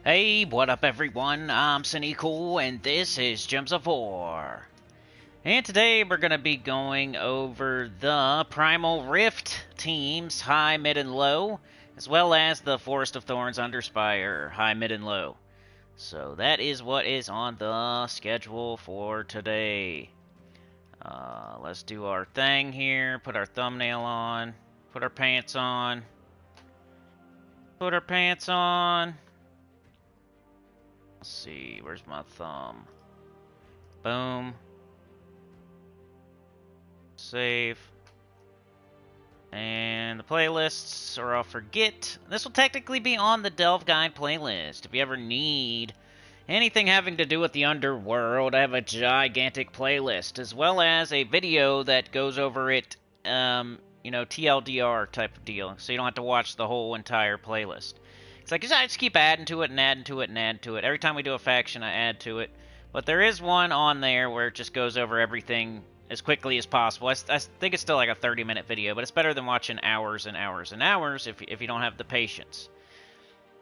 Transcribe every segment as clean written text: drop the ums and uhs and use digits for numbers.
Hey, what up everyone? I'm Sinnycool and this is Gems of War. And today we're going to be going over the Primal Rift teams, high, mid, and low, as well as the Forest of Thorns Underspire, high, mid, and low. So that is what is on the schedule for today. Let's do our thing here, put our thumbnail on, put our pants on, put our pants on. Let's see, where's my thumb? Boom. Save. And the playlists are off for Git. This will technically be on the Delve Guide playlist. If you ever need anything having to do with the underworld, I have a gigantic playlist, as well as a video that goes over it, TLDR type of deal, so you don't have to watch the whole entire playlist. It's like, I just keep adding to it and adding to it and adding to it. Every time we do a faction, I add to it. But there is one on there where it just goes over everything as quickly as possible. I think it's still like a 30-minute video, but it's better than watching hours and hours and hours if you don't have the patience.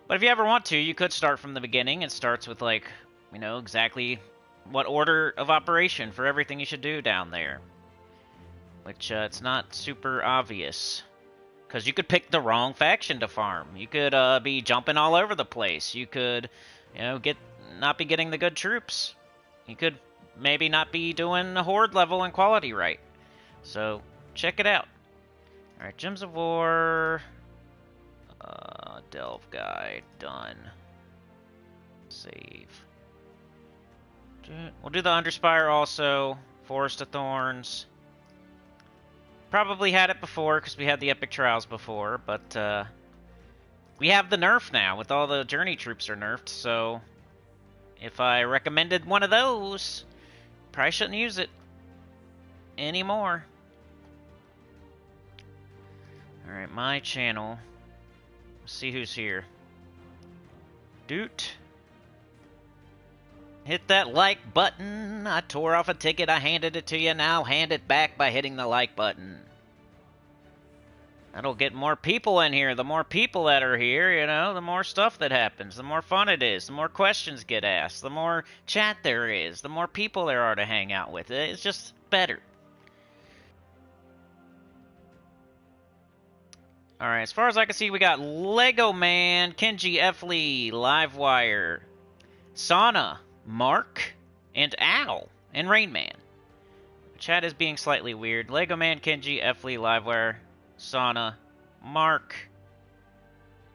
But if you ever want to, you could start from the beginning. It starts with, like, exactly what order of operation for everything you should do down there. Which, it's not super obvious. Because you could pick the wrong faction to farm. You could be jumping all over the place. You could, not be getting the good troops. You could maybe not be doing the horde level and quality right. So, check it out. Alright, Gems of War. Delve Guide, done. Save. We'll do the Underspire also. Forest of Thorns. Probably had it before, because we had the Epic Trials before, but we have the nerf now, with all the Journey troops are nerfed, so if I recommended one of those, probably shouldn't use it anymore. Alright, my channel. Let's see who's here. Doot. Hit that like button. I tore off a ticket, I handed it to you, now hand it back by hitting the like button. That'll get more people in here. The more people that are here, the more stuff that happens, the more fun it is, the more questions get asked, the more chat there is, the more people there are to hang out with. It's just better. Alright, as far as I can see, we got Lego Man, Kenji Efley, Livewire, Sauna, Mark, and Al, and Rain Man. Chat is being slightly weird. Lego Man, Kenji, Efley, Livewire, Sauna, Mark,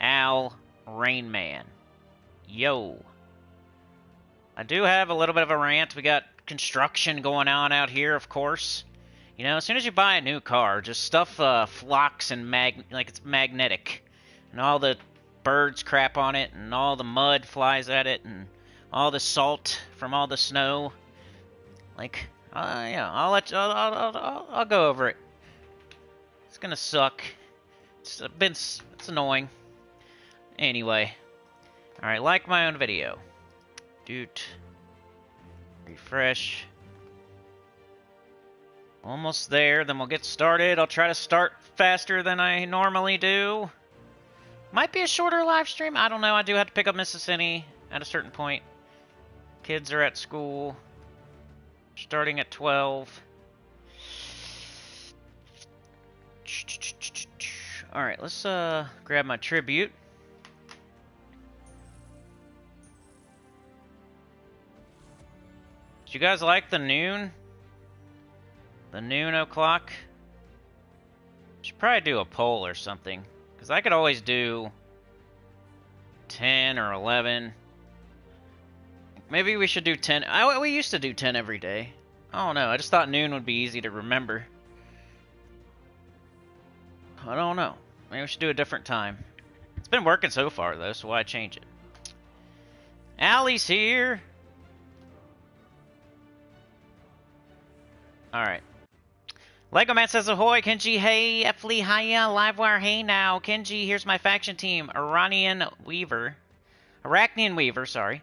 Al, Rain Man. Yo. I do have a little bit of a rant. We got construction going on out here, of course. As soon as you buy a new car, just stuff flocks and like it's magnetic. And all the birds crap on it, and all the mud flies at it, and all the salt from all the snow. Like, yeah, I'll go over it. It's gonna suck. It's annoying. Anyway. Alright, like my own video. Doot. Refresh. Almost there, then we'll get started. I'll try to start faster than I normally do. Might be a shorter live stream. I don't know. I do have to pick up Mrs. Cinny at a certain point. Kids are at school. Starting at 12. Alright, let's grab my tribute. Did you guys like the noon? The noon o'clock? Should probably do a poll or something. Because I could always do 10 or 11. Maybe we should do 10. We used to do 10 every day. I don't know. I just thought noon would be easy to remember. I don't know. Maybe we should do a different time. It's been working so far, though, so why change it? Allie's here! Alright. Lego Man says ahoy, Kenji, hey, Efley, hiya, Livewire, hey now, Kenji, here's my faction team, Arachnian Weaver, sorry,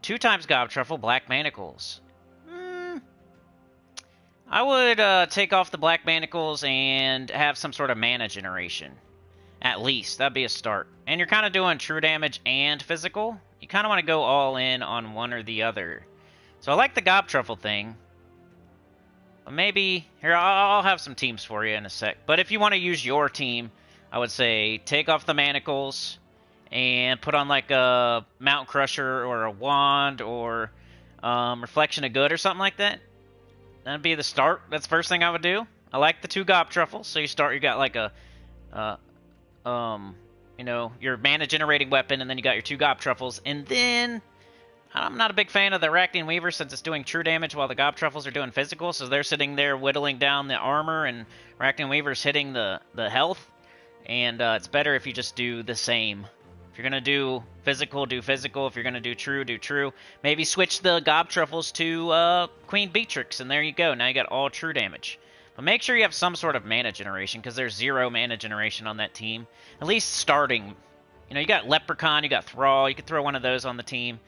2 times Gobtruffle, Black Manacles. I would take off the Black Manacles and have some sort of mana generation. At least. That'd be a start. And you're kind of doing true damage and physical. You kind of want to go all in on one or the other. So I like the Gob Truffle thing. But maybe... Here, I'll have some teams for you in a sec. But if you want to use your team, I would say take off the manacles and put on like a Mountain Crusher or a Wand or Reflection of Good or something like that. That'd be the start. That's the first thing I would do. I like the 2 Gob Truffles. So you got like a... you know, your mana generating weapon, and then you got your 2 Gob Truffles, and then I'm not a big fan of the Arachnian Weaver since it's doing true damage while the Gob Truffles are doing physical, so they're sitting there whittling down the armor, and Arachnian Weaver's hitting the health, and it's better if you just do the same. If you're gonna do physical, do physical. If you're gonna do true, do true. Maybe switch the Gob Truffles to Queen Beatrix, and there you go. Now you got all true damage. But make sure you have some sort of mana generation, because there's 0 mana generation on that team. At least starting. You know, you got Leprechaun, you got Thrall, you could throw one of those on the team.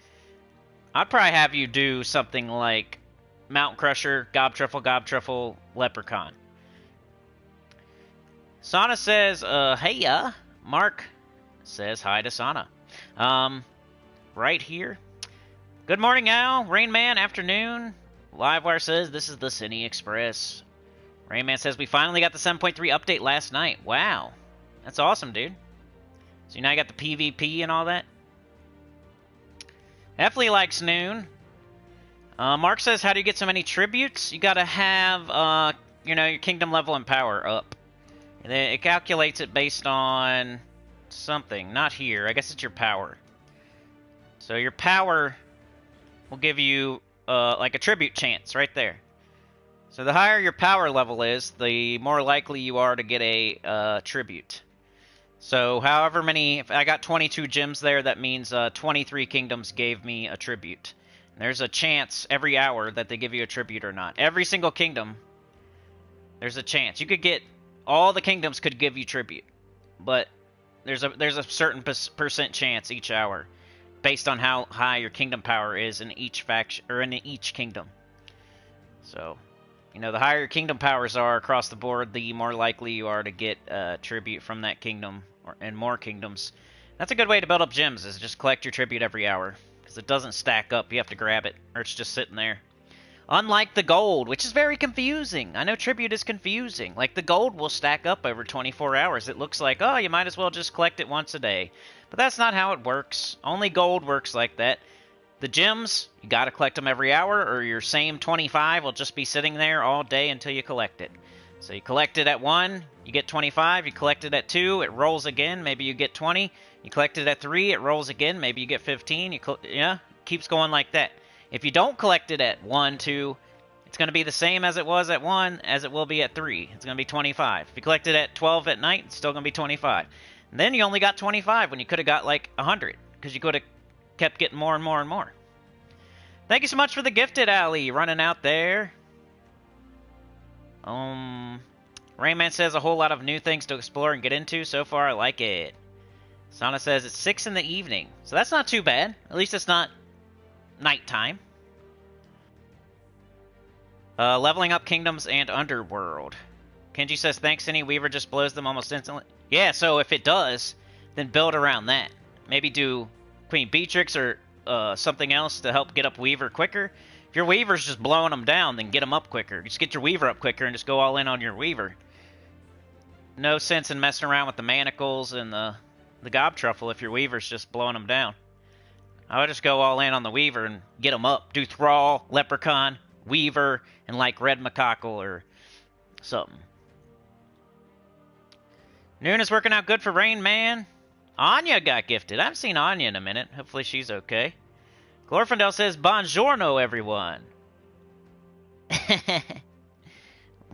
I'd probably have you do something like Mountain Crusher, Gob Truffle, Leprechaun. Sana says, hey, Mark says hi to Sana. Right here. Good morning, Al. Rain Man, afternoon. Livewire says, this is the Cine Express. Rayman says, we finally got the 7.3 update last night. Wow. That's awesome, dude. So now you got the PvP and all that? Definitely likes noon. Mark says, how do you get so many tributes? You gotta have, you know, your kingdom level and power up. And then it calculates it based on something. Not here. I guess it's your power. So your power will give you, like a tribute chance right there. So the higher your power level is, the more likely you are to get a tribute. So however many, if I got 22 gems there, that means 23 kingdoms gave me a tribute. And there's a chance every hour that they give you a tribute or not. Every single kingdom, there's a chance. You could get, all the kingdoms could give you tribute. But there's a certain percent chance each hour, based on how high your kingdom power is in each faction, or in each kingdom. So... You know, the higher your kingdom powers are across the board, the more likely you are to get tribute from that kingdom, and more kingdoms. That's a good way to build up gems, is just collect your tribute every hour. Because it doesn't stack up, you have to grab it, or it's just sitting there. Unlike the gold, which is very confusing. I know tribute is confusing. Like, the gold will stack up over 24 hours. It looks like, oh, you might as well just collect it once a day. But that's not how it works. Only gold works like that. The gems, you gotta collect them every hour, or your same 25 will just be sitting there all day until you collect it. So you collect it at 1, you get 25. You collect it at 2, it rolls again, maybe you get 20. You collect it at 3, it rolls again, maybe you get 15. Yeah, keeps going like that. If you don't collect it at 1, 2, it's going to be the same as it was at 1 as it will be at 3. It's going to be 25. If you collect it at 12 at night, it's still going to be 25. And then you only got 25 when you could have got like 100, because you could have kept getting more and more and more. Thank you so much for the gifted, Ali. Running out there. Rayman says a whole lot of new things to explore and get into. So far, I like it. Sana says it's 6 in the evening. So that's not too bad. At least it's not nighttime. Leveling up kingdoms and underworld. Kenji says, thanks, Cinny. Weaver just blows them almost instantly. Yeah, so if it does, then build around that. Maybe do Queen Beatrix or something else to help get up Weaver quicker. If your Weaver's just blowing them down, then get them up quicker. Just get your Weaver up quicker and just go all in on your Weaver. No sense in messing around with the manacles and the Gob Truffle if your Weaver's just blowing them down. I would just go all in on the Weaver and get them up. Do Thrall, Leprechaun, Weaver, and like Red Macaco or something. Noon is working out good for Rain Man. Anya got gifted. I haven't seen Anya in a minute. Hopefully she's okay. Glorfindel says, Buongiorno, everyone.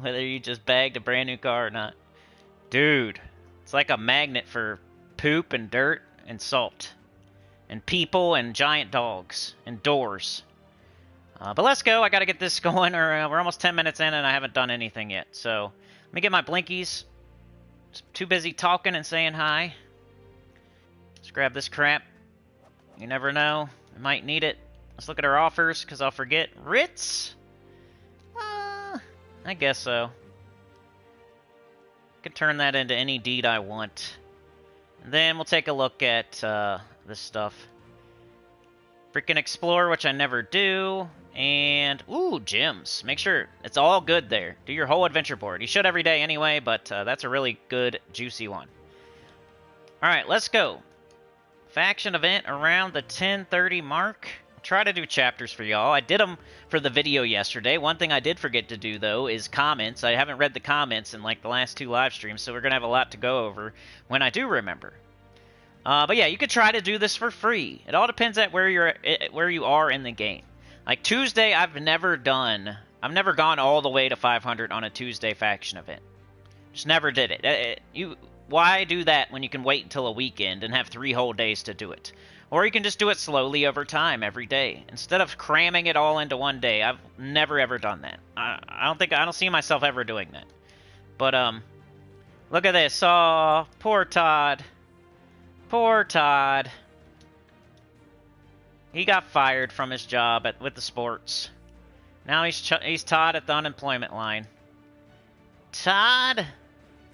Whether you just bagged a brand new car or not. Dude, it's like a magnet for poop and dirt and salt. And people and giant dogs and doors. But let's go. I got to get this going, or we're almost 10 minutes in and I haven't done anything yet. So let me get my blinkies. Just too busy talking and saying hi. Let's grab this crap. You never know. I might need it. Let's look at our offers, because I'll forget. Ritz? I guess so. I could turn that into any deed I want. Then we'll take a look at this stuff. Freaking explore, which I never do. And, ooh, gyms. Make sure it's all good there. Do your whole adventure board. You should every day anyway, but that's a really good, juicy one. Alright, let's go. Faction event around the 10:30 mark. I'll try to do chapters for y'all. I did them for the video yesterday. One thing I did forget to do, though, is comments. I haven't read the comments in, like, the last 2 live streams, so we're going to have a lot to go over when I do remember. But yeah, you could try to do this for free. It all depends at where you are in the game. Like Tuesday, I've never gone all the way to 500 on a Tuesday faction event. Just never did it. Why do that when you can wait until a weekend and have 3 whole days to do it? Or you can just do it slowly over time every day instead of cramming it all into one day. I've never ever done that. I don't see myself ever doing that. But look at this. Oh, poor Todd. Poor Todd. He got fired from his job with the sports. Now he's Todd at the unemployment line. Todd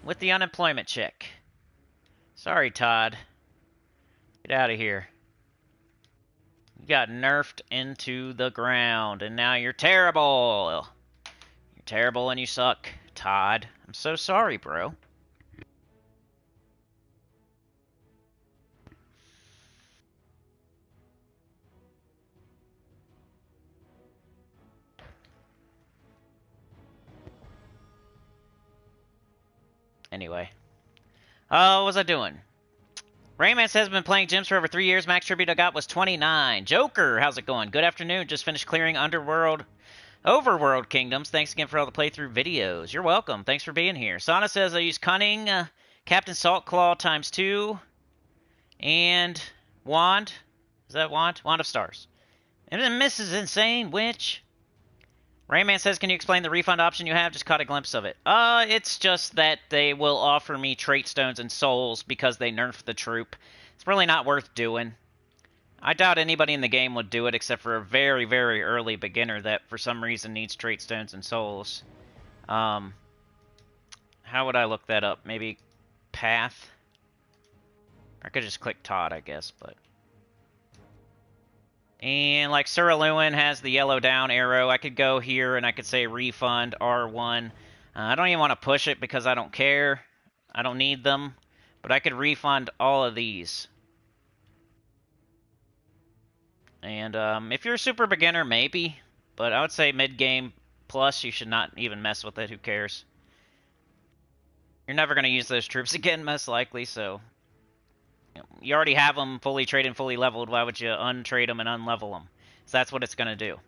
with the unemployment check. Sorry, Todd. Get out of here. You got nerfed into the ground, and now you're terrible. You're terrible and you suck, Todd. I'm so sorry, bro. Anyway. What was I doing? Rayman has been playing gyms for over 3 years. Max tribute I got was 29. Joker, how's it going? Good afternoon. Just finished clearing Overworld Kingdoms. Thanks again for all the playthrough videos. You're welcome. Thanks for being here. Sana says I use Cunning, Captain Saltclaw ×2, and Wand. Is that Wand? Wand of Stars. And then Mrs. Insane Witch. Rayman says, can you explain the refund option you have? Just caught a glimpse of it. It's just that they will offer me trait stones and souls because they nerfed the troop. It's really not worth doing. I doubt anybody in the game would do it except for a very, very early beginner that for some reason needs trait stones and souls. How would I look that up? Maybe path? I could just click Todd, I guess, but... And like Sir Lewin has the yellow down arrow, I could go here and I could say refund R1. I don't even want to push it because I don't care. I don't need them. But I could refund all of these. And if you're a super beginner, maybe. But I would say mid-game plus, you should not even mess with it. Who cares? You're never going to use those troops again, most likely, so... You already have them fully traded and fully leveled. Why would you untrade them and unlevel them? So that's what it's going to do.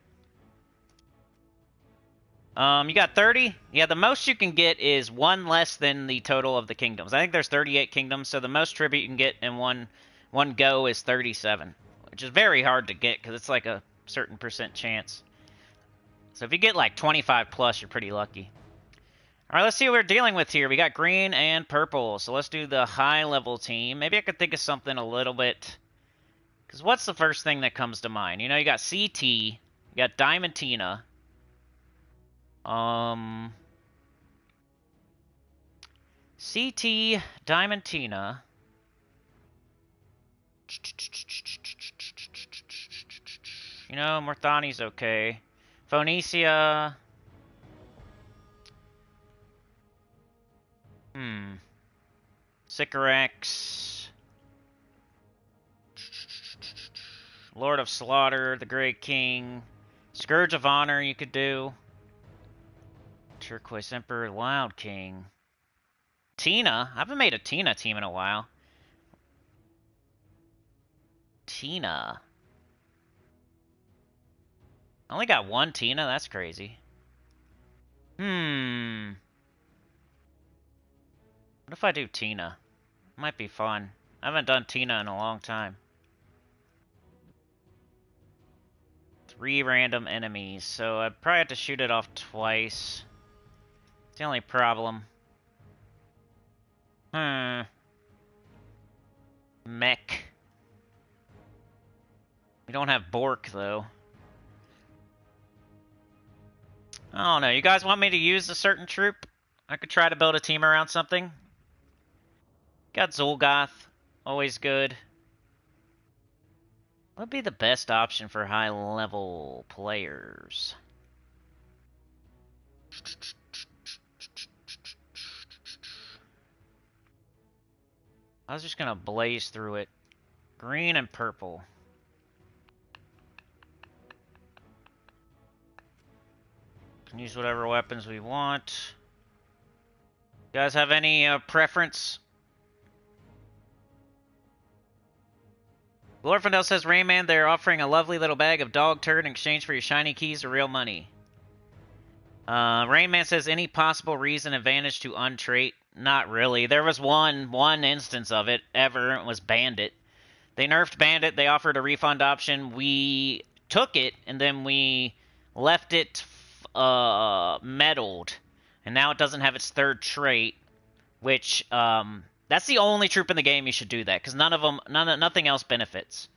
You got 30? Yeah, the most you can get is 1 less than the total of the kingdoms. I think there's 38 kingdoms, so the most tribute you can get in one go is 37. Which is very hard to get, because it's like a certain % chance. So if you get like 25 plus, you're pretty lucky. Alright, let's see what we're dealing with here. We got green and purple. So let's do the high-level team. Maybe I could think of something a little bit... Because what's the first thing that comes to mind? You know, you got CT, you got Diamantina. CT, Diamantina. You know, Morthani's okay. Phoenicia... Sycorax. Lord of Slaughter, the Great King. Scourge of Honor you could do. Turquoise Emperor, Wild King. Tina. I haven't made a Tina team in a while. Tina. I only got 1 Tina? That's crazy. What if I do Tina? Might be fun. I haven't done Tina in a long time. 3 random enemies, so I'd probably have to shoot it off twice. It's the only problem. Mech. We don't have Bork, though. I don't know. You guys want me to use a certain troop? I could try to build a team around something. Got Zul'Goth. Always good. What would be the best option for high-level players? I was just gonna blaze through it. Green and purple. Can use whatever weapons we want. You guys have any preference? Glorfindel says, Rayman, they're offering a lovely little bag of dog turd in exchange for your shiny keys or real money. Rayman says, any possible reason advantage to untrait? Not really. There was one instance of it ever. It was Bandit. They nerfed Bandit. They offered a refund option. We took it, and then we left it meddled. And now it doesn't have its third trait, which, that's the only troop in the game you should do that, because nothing else benefits.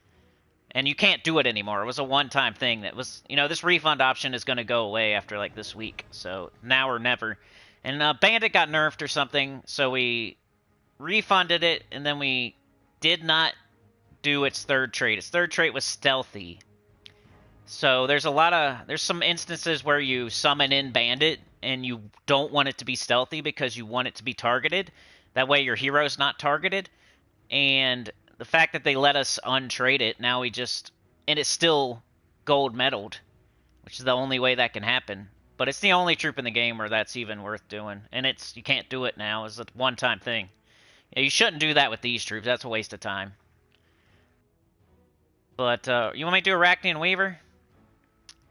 And you can't do it anymore. It was a one-time thing that was, this refund option is going to go away after, like, this week. So, now or never. And Bandit got nerfed or something, so we refunded it, and then we did not do its third trait. Its third trait was Stealthy. So, there's some instances where you summon in Bandit, and you don't want it to be Stealthy because you want it to be targeted. That way your hero's not targeted. And the fact that they let us untrade it, now and it's still gold medaled, which is the only way that can happen. But it's the only troop in the game where that's even worth doing. And you can't do it now. It's a one-time thing. Yeah, you shouldn't do that with these troops. That's a waste of time. But, you want me to do Arachnean Weaver?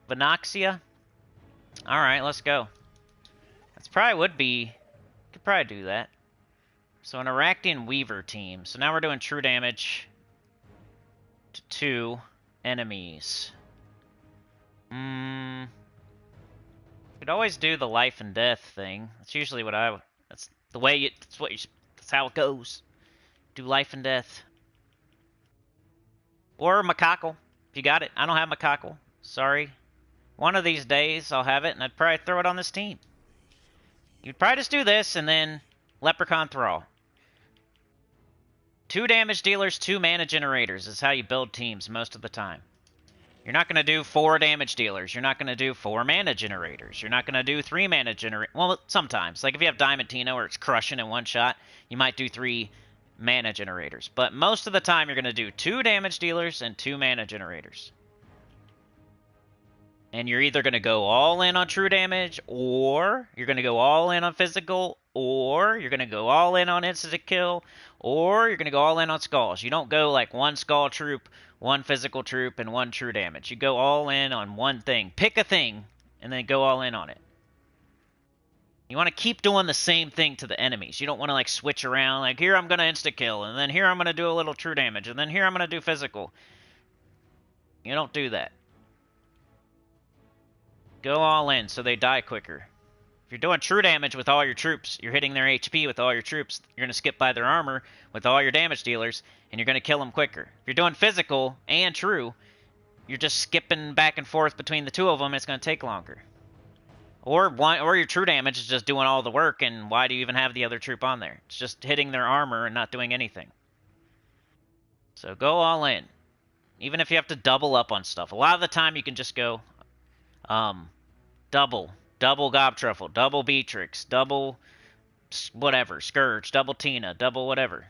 Venoxia? Alright, let's go. That's probably would be... Could probably do that. So an Arachnean Weaver team. So now we're doing true damage to 2 enemies. Could always do the life and death thing. That's usually what that's the way that's how it goes. Do life and death. Or Macaco, if you got it. I don't have Macaco. Sorry. One of these days I'll have it, and I'd probably throw it on this team. You'd probably just do this, and then Leprechaun Thrall. 2 damage dealers, 2 mana generators is how you build teams most of the time. You're not going to do 4 damage dealers. You're not going to do 4 mana generators. You're not going to do 3 mana generators. Well, sometimes. Like if you have Diamantino or it's crushing in one shot, you might do 3 mana generators. But most of the time, you're going to do 2 damage dealers and 2 mana generators. And you're either going to go all in on true damage, or you're going to go all in on physical, or you're going to go all in on instant kill, or you're going to go all in on skulls. You don't go like 1 skull troop, 1 physical troop, and 1 true damage. You go all in on one thing. Pick a thing, and then go all in on it. You want to keep doing the same thing to the enemies. You don't want to like switch around, like here I'm going to insta-kill, and then here I'm going to do a little true damage, and then here I'm going to do physical. You don't do that. Go all in so they die quicker. If you're doing true damage with all your troops, you're hitting their HP with all your troops, you're going to skip by their armor with all your damage dealers, and you're going to kill them quicker. If you're doing physical and true, you're just skipping back and forth between the 2 of them, and it's going to take longer. Or your true damage is just doing all the work, and why do you even have the other troop on there? It's just hitting their armor and not doing anything. So go all in. Even if you have to double up on stuff. A lot of the time you can just go... double Gobtruffle, double Beatrix, double whatever, Scourge, double Tina, double whatever.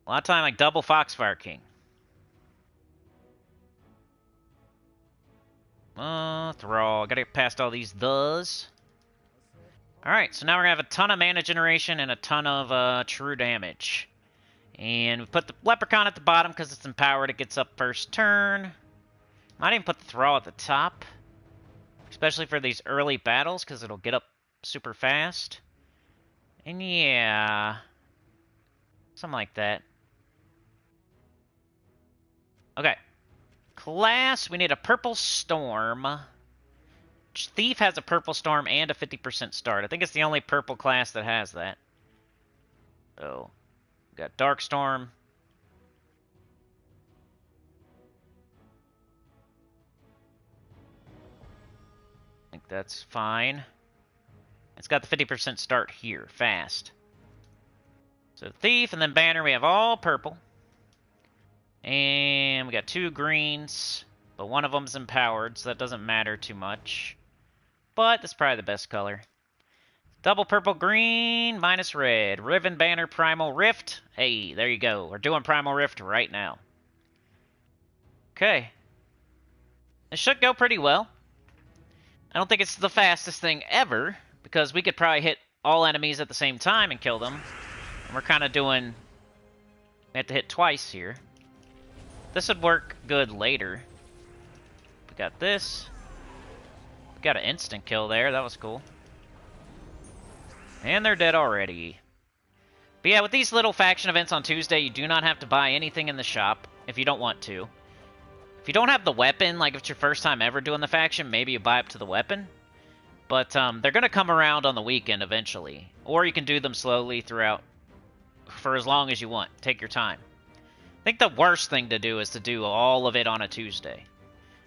A lot of time, like double Foxfire King. Thrall. Gotta get past all these thes. Alright, so now we're gonna have a ton of mana generation and a ton of true damage. And we put the Leprechaun at the bottom because it's empowered. It gets up first turn. Might even put the Thrall at the top. Especially for these early battles, because it'll get up super fast. And yeah... something like that. Okay. Class, we need a Purple Storm. Thief has a Purple Storm and a 50% start. I think it's the only purple class that has that. So, we got Dark Storm. I think that's fine. It's got the 50% start here, fast. So Thief and then Banner, we have all purple. And we got 2 greens, but one of them's empowered, so that doesn't matter too much. But that's probably the best color. Double purple, green, minus red. Riven Banner, Primal Rift. Hey, there you go. We're doing Primal Rift right now. Okay. It should go pretty well. I don't think it's the fastest thing ever, because we could probably hit all enemies at the same time and kill them. And we're kind of doing... We have to hit twice here. This would work good later. We got this. We got an instant kill there. That was cool. And they're dead already. But yeah, with these little faction events on Tuesday, you do not have to buy anything in the shop if you don't want to. If you don't have the weapon, like if it's your first time ever doing the faction, maybe you buy up to the weapon. But they're going to come around on the weekend eventually. Or you can do them slowly throughout for as long as you want. Take your time. I think the worst thing to do is to do all of it on a Tuesday.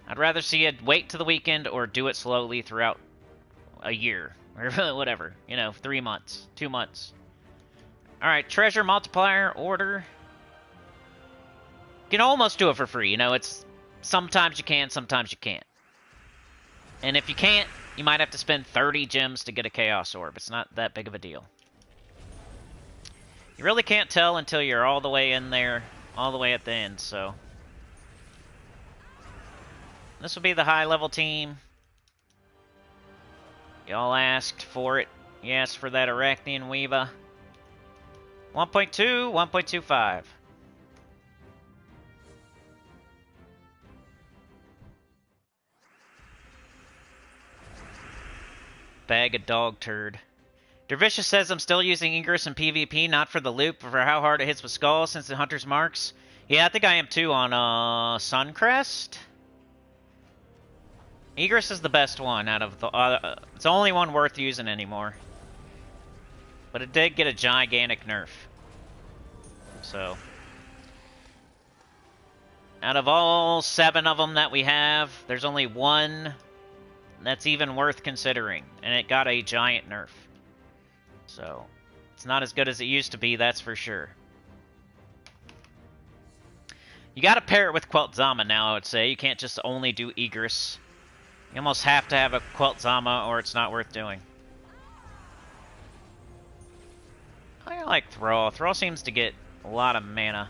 I'd rather see you wait to the weekend or do it slowly throughout a year. Or whatever. 3 months. 2 months. Alright, treasure multiplier order. You can almost do it for free. It's... Sometimes you can, sometimes you can't. And if you can't, you might have to spend 30 gems to get a Chaos Orb. It's not that big of a deal. You really can't tell until you're all the way in there, all the way at the end, so... This will be the high-level team. Y'all asked for it. You asked for that Arachnian Weaver. 1.2, 1.25. Bag of dog turd. Dervicious says I'm still using Ingress in PvP, not for the loop, but for how hard it hits with Skull since the Hunter's Marks. Yeah, I think I am too on Suncrest. Egress is the best one out of the... it's the only one worth using anymore. But it did get a gigantic nerf. So... Out of all 7 of them that we have, there's only one that's even worth considering. And it got a giant nerf. So, it's not as good as it used to be, that's for sure. You gotta pair it with Quel'Zama now, I would say. You can't just only do Egress. You almost have to have a Quel'Zama or it's not worth doing. I like Thrall. Thrall seems to get a lot of mana.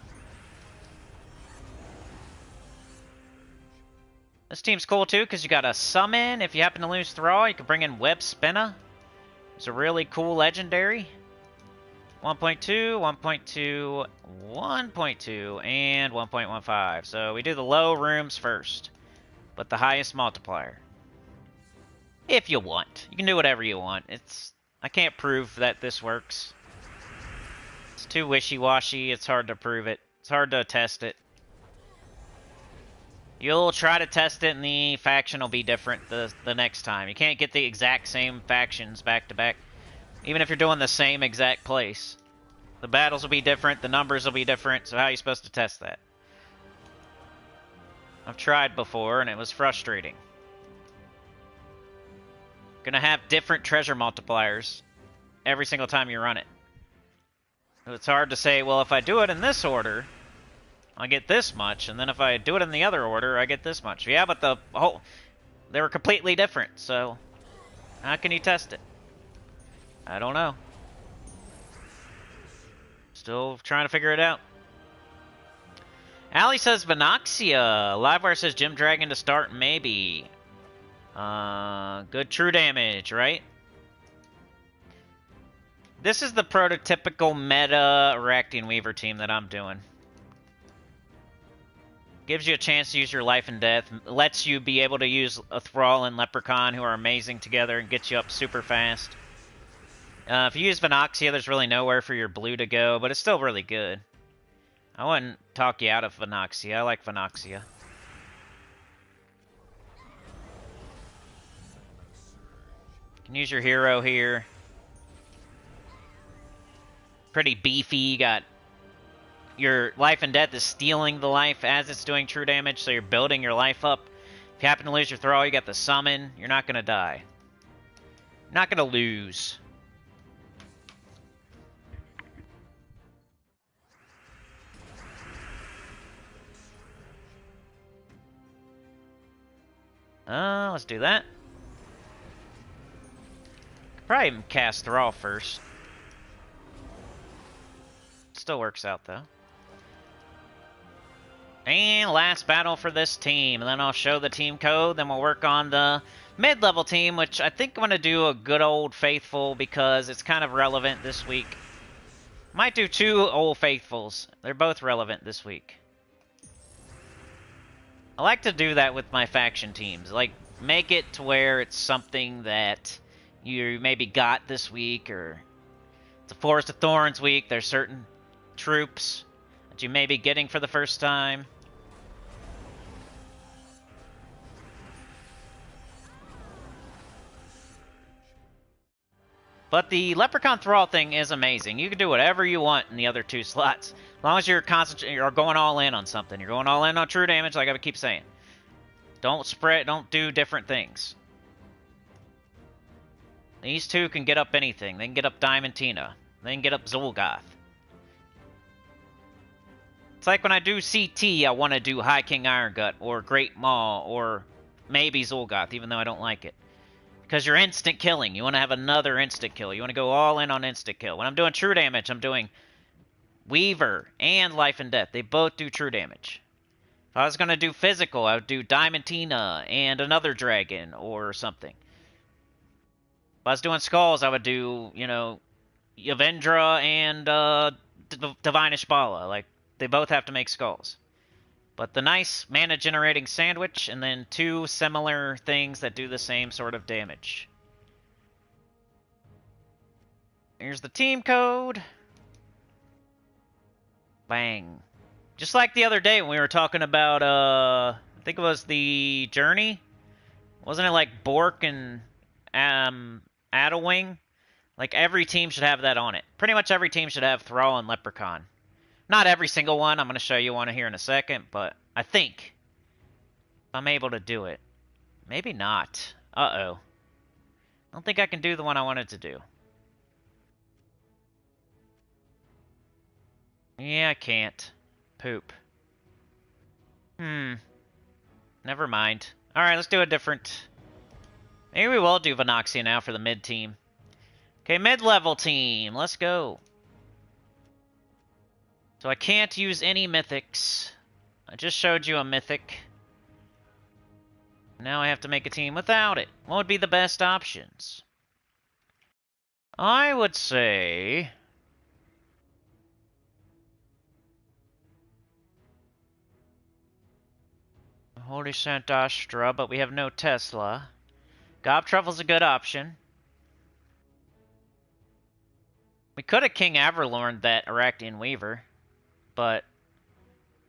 This team's cool too, because you got a summon. If you happen to lose Thrall, you can bring in Web Spinna. It's a really cool legendary. 1.2, 1.2, 1.2, and 1.15. So we do the low rooms first, but the highest multiplier. If you want. You can do whatever you want. I can't prove that this works. It's too wishy-washy. It's hard to prove it. It's hard to test it. You'll try to test it and the faction will be different the next time. You can't get the exact same factions back to back. Even if you're doing the same exact place. The battles will be different, the numbers will be different, so how are you supposed to test that? I've tried before and it was frustrating. Gonna have different treasure multipliers every single time you run it. It's hard to say, well, if I do it in this order, I get this much, and then if I do it in the other order, I get this much. Yeah, but they were completely different, so how can you test it? I don't know. Still trying to figure it out. Allie says Venoxia. Livewire says Gym Dragon to start, maybe. Good true damage, right? This is the prototypical meta Arachnian Weaver team that I'm doing. Gives you a chance to use your life and death. Lets you be able to use a Thrall and Leprechaun who are amazing together and gets you up super fast. If you use Venoxia, there's really nowhere for your blue to go, but it's still really good. I wouldn't talk you out of Venoxia. I like Venoxia. You can use your hero here. Pretty beefy. You got your life and death is stealing the life as it's doing true damage, so you're building your life up. If you happen to lose your Thrall, you got the summon. You're not going to die. You're not going to lose. let's do that. Probably even cast Thrall first. Still works out, though. And last battle for this team. And then I'll show the team code. Then we'll work on the mid-level team, which I think I'm going to do a good old Faithful because it's kind of relevant this week. Might do 2 old Faithfuls. They're both relevant this week. I like to do that with my faction teams. Like, make it to where it's something that you maybe got this week, or it's a Forest of Thorns week. There's certain troops that you may be getting for the first time. But the Leprechaun Thrall thing is amazing. You can do whatever you want in the other 2 slots. As long as you're going all in on something. You're going all in on true damage, like I keep saying. Don't spread, don't do different things. These 2 can get up anything. They can get up Diamantina. They can get up Zul'Goth. It's like when I do CT, I want to do High King Irongut, or Great Maw, or maybe Zul'Goth, even though I don't like it. Because you're instant killing. You want to have another instant kill. You want to go all in on instant kill. When I'm doing true damage, I'm doing Weaver and Life and Death. They both do true damage. If I was going to do physical, I would do Diamantina and another dragon or something. If I was doing skulls, I would do, you know, Yavendra and Divine Ishbala. Like, they both have to make skulls. But the nice mana-generating sandwich, and then 2 similar things that do the same sort of damage. Here's the team code. Bang. Just like the other day when we were talking about, I think it was the Journey? Wasn't it like Bork and Adawing? Like, every team should have that on it. Pretty much every team should have Thrall and Leprechaun. Not every single one. I'm going to show you one here in a second, but I think I'm able to do it. Maybe not. Uh-oh. I don't think I can do the one I wanted to do. Yeah, I can't. Poop. Never mind. Alright, let's do a different... Maybe we will do Venoxia now for the mid team. Okay, mid-level team. Let's go. So I can't use any mythics. I just showed you a mythic. Now I have to make a team without it. What would be the best options? I would say... Holy Sant Astra, but we have no Tesla. Gob Truffle's a good option. We could have King Averlorn that Arachian Weaver. But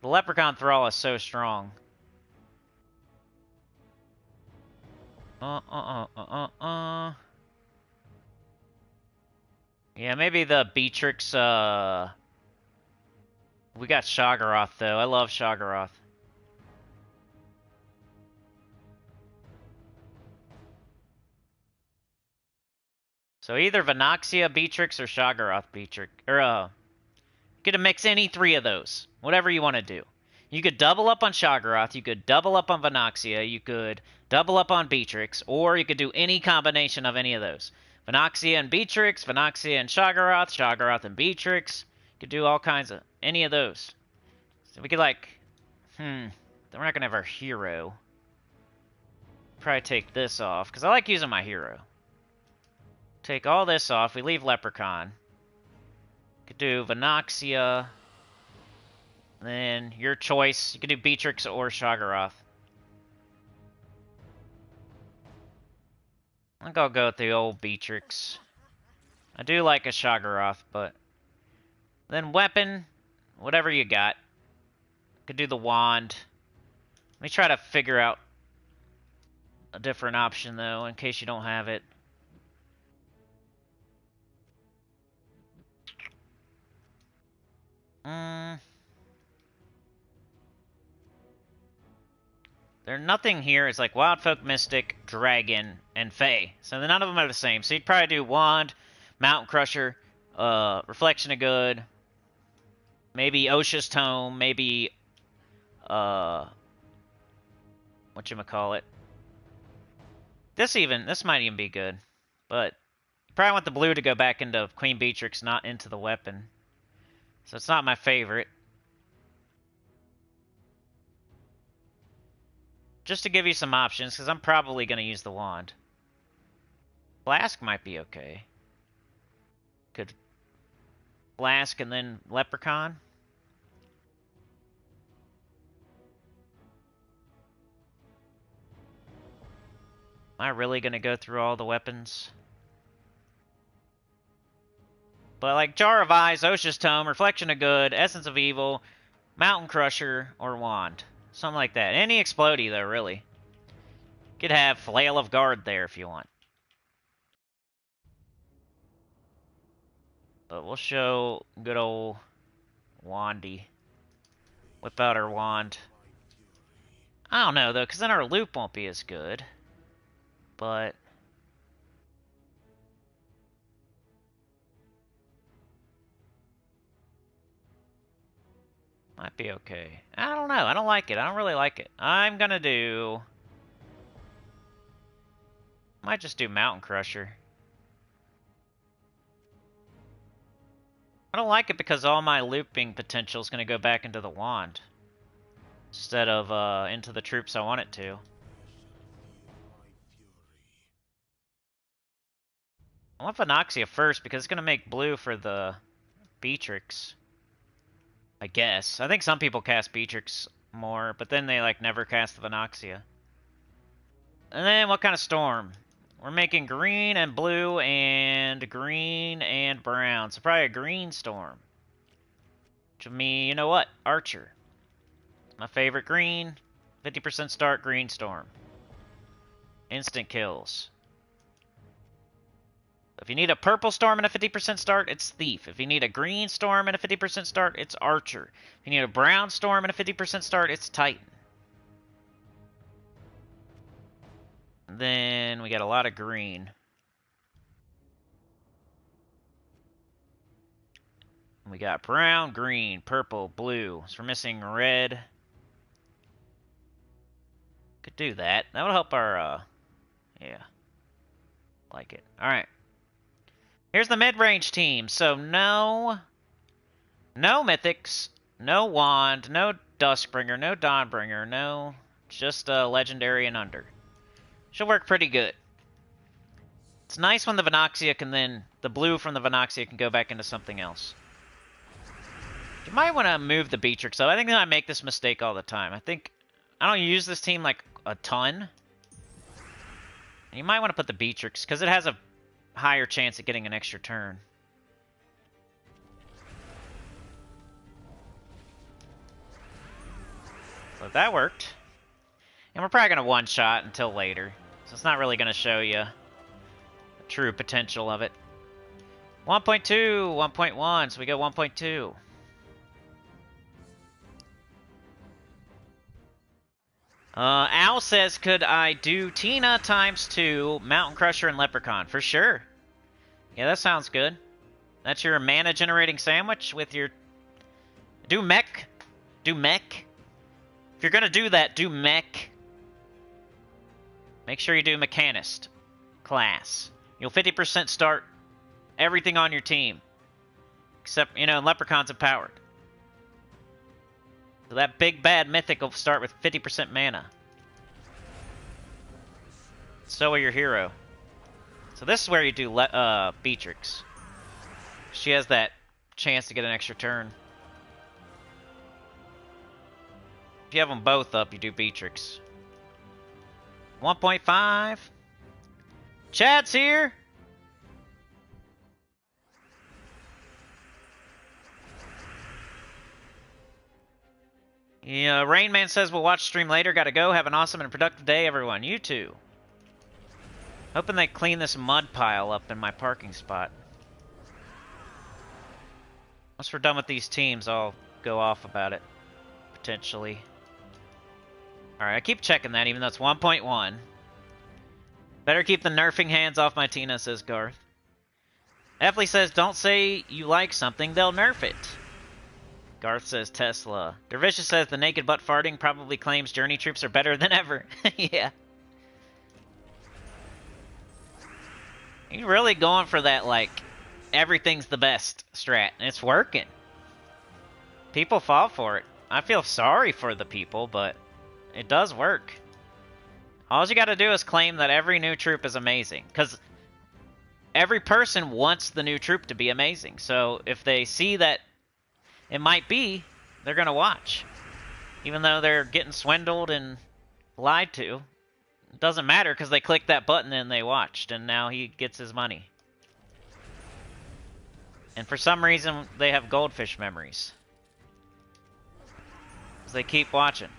the Leprechaun Thrall is so strong. Yeah, maybe the Beatrix, We got Shoggoth, though. I love Shoggoth. So either Venoxia Beatrix or Shoggoth Beatrix. Or, you could mix any 3 of those. Whatever you want to do. You could double up on Shoggoth, you could double up on Venoxia, you could double up on Beatrix, or you could do any combination of any of those. Venoxia and Beatrix, Venoxia and Shoggoth, Shoggoth and Beatrix. You could do all kinds of... any of those. So we could, like... Then we're not going to have our hero. Probably take this off, because I like using my hero. Take all this off, we leave Leprechaun. Could do Venoxia. Then your choice. You could do Beatrix or Shoggoth. I think I'll go with the old Beatrix. I do like a Shoggoth, but... Then weapon, whatever you got. Could do the wand. Let me try to figure out a different option, though, in case you don't have it. There's nothing here. It's like Wild Folk, Mystic, Dragon, and Fae. So none of them are the same. So you'd probably do Wand, Mountain Crusher, Reflection of Good, maybe Osha's Tome, maybe, whatchamacallit? This might even be good. But you probably want the blue to go back into Queen Beatrix, not into the weapon. So it's not my favorite. Just to give you some options, because I'm probably going to use the wand. Flask might be okay. Could Flask and then Leprechaun. Am I really going to go through all the weapons? But like Jar of Eyes, Osha's Tome, Reflection of Good, Essence of Evil, Mountain Crusher, or Wand. Something like that. Any Explodey, though, really. Could have Flail of Guard there if you want. But we'll show good old Wandy. Whip out our wand. I don't know, though, because then our loop won't be as good. But might be okay. I don't know. I don't like it. I don't really like it. I'm gonna do... Might just do Mountain Crusher. I don't like it because all my looping potential is going to go back into the wand. Instead of into the troops I want it to. I want Venoxia first because it's going to make blue for the Beatrix. I guess. I think some people cast Beatrix more, but then they like never cast the Venoxia. And then what kind of storm? We're making green and blue and green and brown. So probably a green storm. Which would mean, you know what? Archer. My favorite green. 50% start green storm. Instant kills. If you need a purple storm and a 50% start, it's Thief. If you need a green storm and a 50% start, it's Archer. If you need a brown storm and a 50% start, it's Titan. Then we got a lot of green. We got brown, green, purple, blue. So we're missing red. Could do that. That would help our, yeah. Like it. Alright. Here's the mid-range team. So no mythics, no wand, no Duskbringer, no Dawnbringer, no, just legendary and under. Should work pretty good. It's nice when the Venoxia can then, the blue from the Venoxia can go back into something else. You might want to move the Beatrix, though. I think that I make this mistake all the time. I don't use this team, like, a ton. And you might want to put the Beatrix, because it has a higher chance of getting an extra turn. So that worked. And we're probably going to one-shot until later. So it's not really going to show you the true potential of it. 1.2, 1.1, so we go 1.2. Al says, could I do Tina ×2, Mountain Crusher, and Leprechaun? For sure. Yeah, that sounds good. That's your mana-generating sandwich with your... Do mech. Do mech. If you're gonna do that, do mech. Make sure you do Mechanist class. You'll 50% start everything on your team. Except, you know, Leprechaun's empowered. So that big bad mythic will start with 50% mana. So will your hero. So this is where you do Beatrix. She has that chance to get an extra turn. If you have them both up, you do Beatrix. 1.5. Chad's here. Yeah, Rain Man says we'll watch stream later. Gotta go. Have an awesome and productive day, everyone. You too. Hoping they clean this mud pile up in my parking spot. Once we're done with these teams, I'll go off about it. Potentially. Alright, I keep checking that, even though it's 1.1. Better keep the nerfing hands off my Tina, says Garth. Efley says, don't say you like something, they'll nerf it. Garth says Tesla. Dervicious says the naked butt farting probably claims journey troops are better than ever. Yeah. He's really going for that, like, everything's the best strat, and it's working. People fall for it. I feel sorry for the people, but it does work. All you gotta do is claim that every new troop is amazing, because every person wants the new troop to be amazing. So if they see that it might be, they're gonna watch. Even though they're getting swindled and lied to. It doesn't matter, because they clicked that button and they watched, and now he gets his money. And for some reason, they have goldfish memories. Because they keep watching.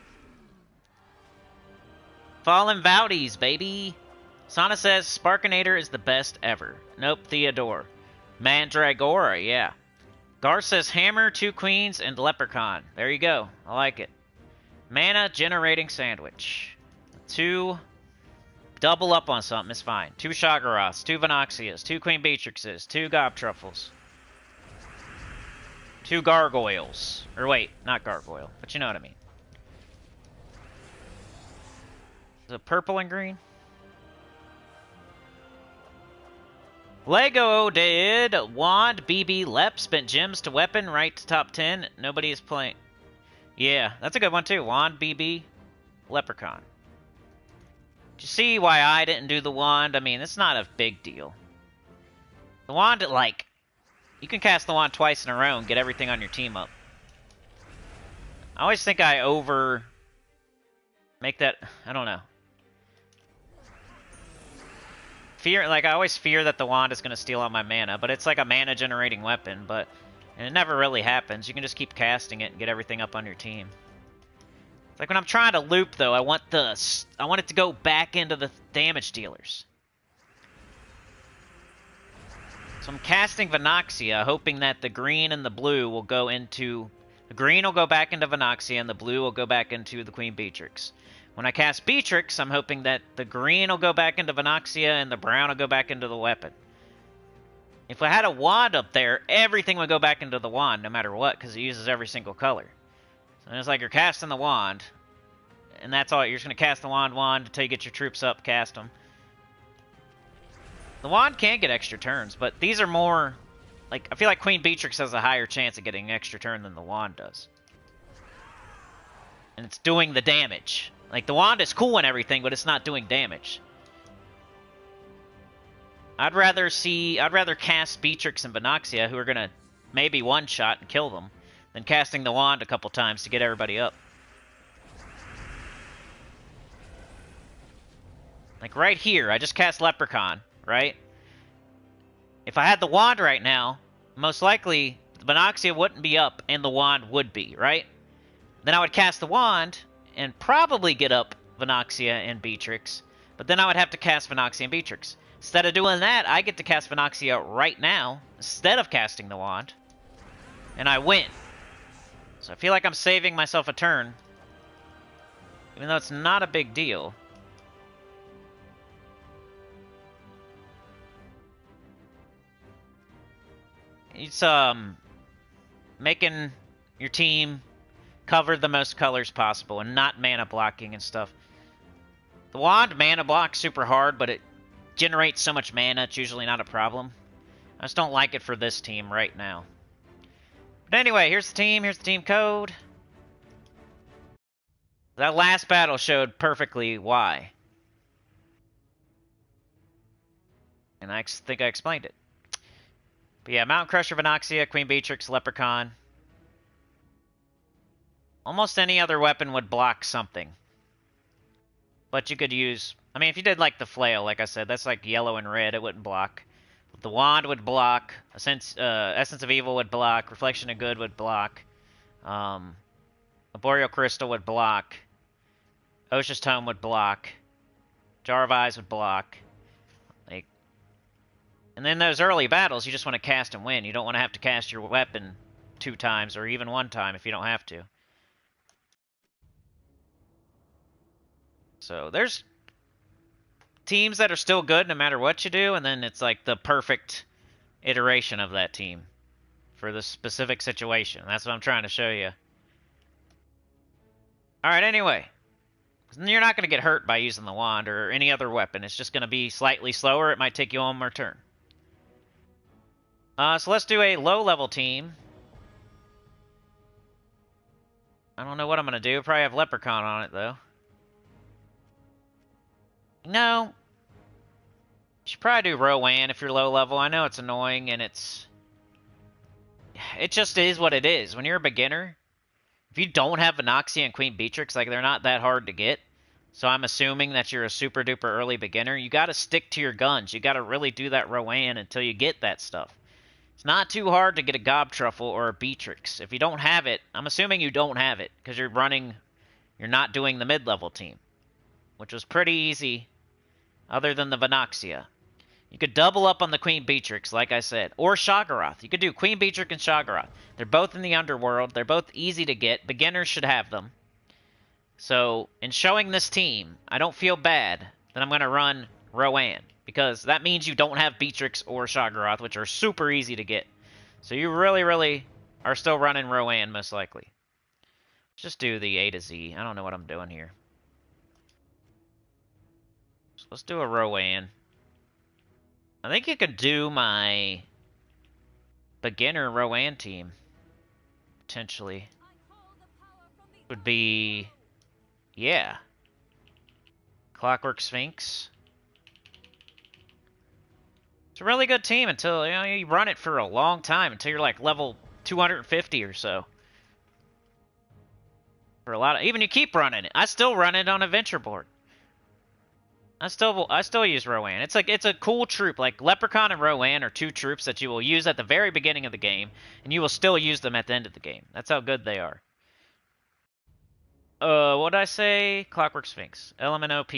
Fallen Vowdies, baby! Sana says Sparkinator is the best ever. Nope, Theodore. Mandragora, yeah. Gar says Hammer, 2 Queens, and Leprechaun. There you go. I like it. Mana generating sandwich. 2... Double up on something is fine. 2 Shagaroths, 2 Venoxias, 2 Queen Beatrixes, 2 Gobtruffles. 2 Gargoyles. Or wait, not Gargoyle, but you know what I mean. Is it purple and green? Lego did. Wand, BB, Lep, spent gems to weapon, right to top 10. Nobody is playing. Yeah, that's a good one too. Wand, BB, Leprechaun. Do you see why I didn't do the wand? I mean, it's not a big deal. The wand, like, you can cast the wand twice in a row and get everything on your team up. I always think I make that, I don't know. I always fear that the wand is going to steal all my mana, but it's like a mana generating weapon, and it never really happens. You can just keep casting it and get everything up on your team. Like when I'm trying to loop, though, I want it to go back into the damage dealers. So I'm casting Venoxia, hoping that the green and the blue will go into... The green will go back into Venoxia, and the blue will go back into the Queen Beatrix. When I cast Beatrix, I'm hoping that the green will go back into Venoxia, and the brown will go back into the weapon. If I had a wand up there, everything would go back into the wand, no matter what, because it uses every single color. And it's like you're casting the wand, and that's all. You're just going to cast the wand until you get your troops up, cast them. The wand can get extra turns, but these are more... Like, I feel like Queen Beatrix has a higher chance of getting an extra turn than the wand does. And it's doing the damage. Like, the wand is cool and everything, but it's not doing damage. I'd rather cast Beatrix and Venoxia, who are going to maybe one-shot and kill them, than casting the wand a couple times to get everybody up. Like right here, I just cast Leprechaun, right? If I had the wand right now, most likely Venoxia wouldn't be up and the wand would be, right? Then I would cast the wand and probably get up Venoxia and Beatrix, but then I would have to cast Venoxia and Beatrix. Instead of doing that, I get to cast Venoxia right now instead of casting the wand, and I win. So I feel like I'm saving myself a turn, even though it's not a big deal. It's making your team cover the most colors possible and not mana blocking and stuff. The wand mana blocks super hard, but it generates so much mana, it's usually not a problem. I just don't like it for this team right now. But anyway, here's the team code. That last battle showed perfectly why. And I think I explained it. But yeah, Mountain Crusher, Venoxia, Queen Beatrix, Leprechaun. Almost any other weapon would block something. But you could use... I mean, if you did like the Flail, like I said, that's like yellow and red, it wouldn't block. But the Wand would block. Essence of Evil would block. Reflection of Good would block. Arboreal Crystal would block. Osha's Tome would block. Jar of Eyes would block. Like, and then those early battles, you just want to cast and win. You don't want to have to cast your weapon 2 times or even 1 time if you don't have to. So there's teams that are still good no matter what you do, and then it's like the perfect iteration of that team for the specific situation. That's what I'm trying to show you. Alright, anyway. You're not going to get hurt by using the wand or any other weapon. It's just going to be slightly slower. It might take you one more turn. So let's do a low-level team. I don't know what I'm going to do. Probably have Leprechaun on it, though. No. You should probably do Rowan if you're low-level. I know it's annoying, and it just is what it is. When you're a beginner, if you don't have Venoxia and Queen Beatrix, like, they're not that hard to get. So I'm assuming that you're a super-duper early beginner. You got to stick to your guns. You got to really do that Rowan until you get that stuff. It's not too hard to get a Gob Truffle or a Beatrix. If you don't have it, I'm assuming you don't have it, because you're not doing the mid-level team, which was pretty easy, other than the Venoxia. You could double up on the Queen Beatrix, like I said, or Shoggoth. You could do Queen Beatrix and Shoggoth. They're both in the Underworld. They're both easy to get. Beginners should have them. So, in showing this team, I don't feel bad that I'm going to run Rowan, because that means you don't have Beatrix or Shoggoth, which are super easy to get. So you really, really are still running Rowan, most likely. Let's just do the A to Z. I don't know what I'm doing here. So let's do a Rowan. I think you could do my beginner Rowan team, potentially. Would be, yeah, Clockwork Sphinx. It's a really good team until, you run it for a long time, until you're like level 250 or so. For a lot of, even you keep running it. I still run it on Adventure Board. I still use Rowan. It's a cool troop. Like, Leprechaun and Rowan are two troops that you will use at the very beginning of the game, and you will still use them at the end of the game. That's how good they are. What did I say? Clockwork Sphinx. Element OP.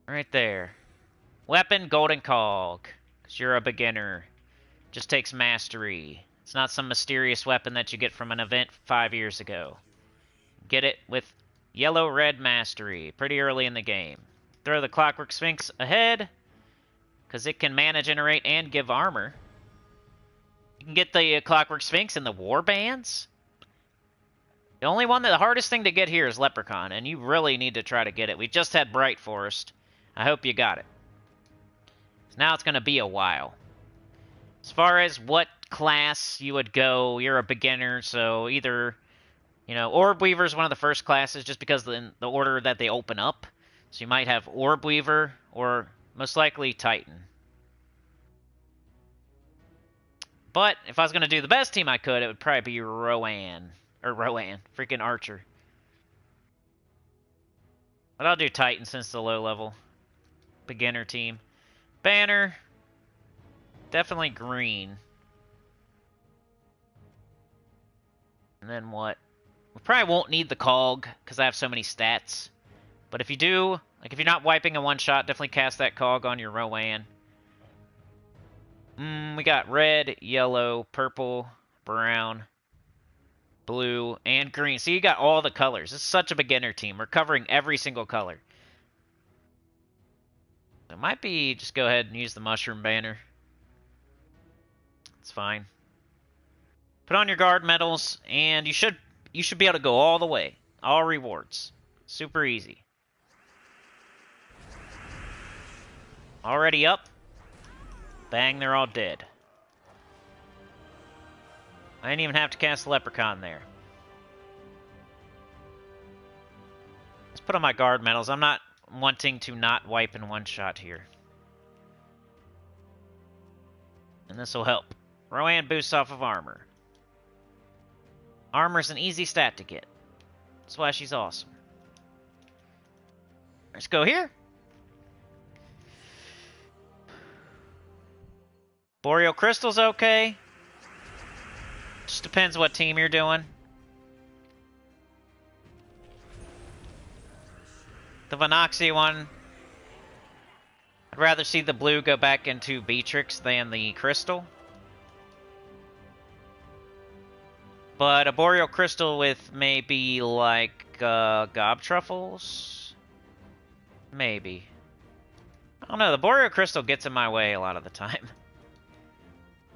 Right there. Weapon, Golden Cog. Because you're a beginner. Just takes mastery. It's not some mysterious weapon that you get from an event 5 years ago. Get it with Yellow-Red Mastery. Pretty early in the game. Throw the Clockwork Sphinx ahead. Because it can mana generate and give armor. You can get the Clockwork Sphinx in the War Bands. The only one, the hardest thing to get here is Leprechaun, and you really need to try to get it. We just had Bright Forest. I hope you got it. Now it's going to be a while. As far as what class you would go, you're a beginner, so either, Orb Weaver is one of the first classes just because of the order that they open up. So you might have Orb Weaver or most likely Titan. But if I was going to do the best team I could, it would probably be Rowan. Or Rowan. Freaking Archer. But I'll do Titan since the low level. Beginner team. Banner. Definitely green. And then what? We probably won't need the Cog, because I have so many stats. But if you do, like if you're not wiping a one-shot, definitely cast that Cog on your Rowan. We got red, yellow, purple, brown, blue, and green. So you got all the colors. This is such a beginner team. We're covering every single color. It might be just go ahead and use the mushroom banner. It's fine. Put on your guard medals, and you should be able to go all the way. All rewards. Super easy. Already up. Bang, they're all dead. I didn't even have to cast the Leprechaun there. Let's put on my guard medals. I'm not wanting to not wipe in one shot here. And this will help. Rowan boosts off of armor. Armor's an easy stat to get. That's why she's awesome. Let's go here. Boreal Crystal's okay. Just depends what team you're doing. The Venoxia one, I'd rather see the blue go back into Beatrix than the Crystal. But a Boreal Crystal with maybe like Gob Truffles? Maybe. I don't know, the Boreal Crystal gets in my way a lot of the time.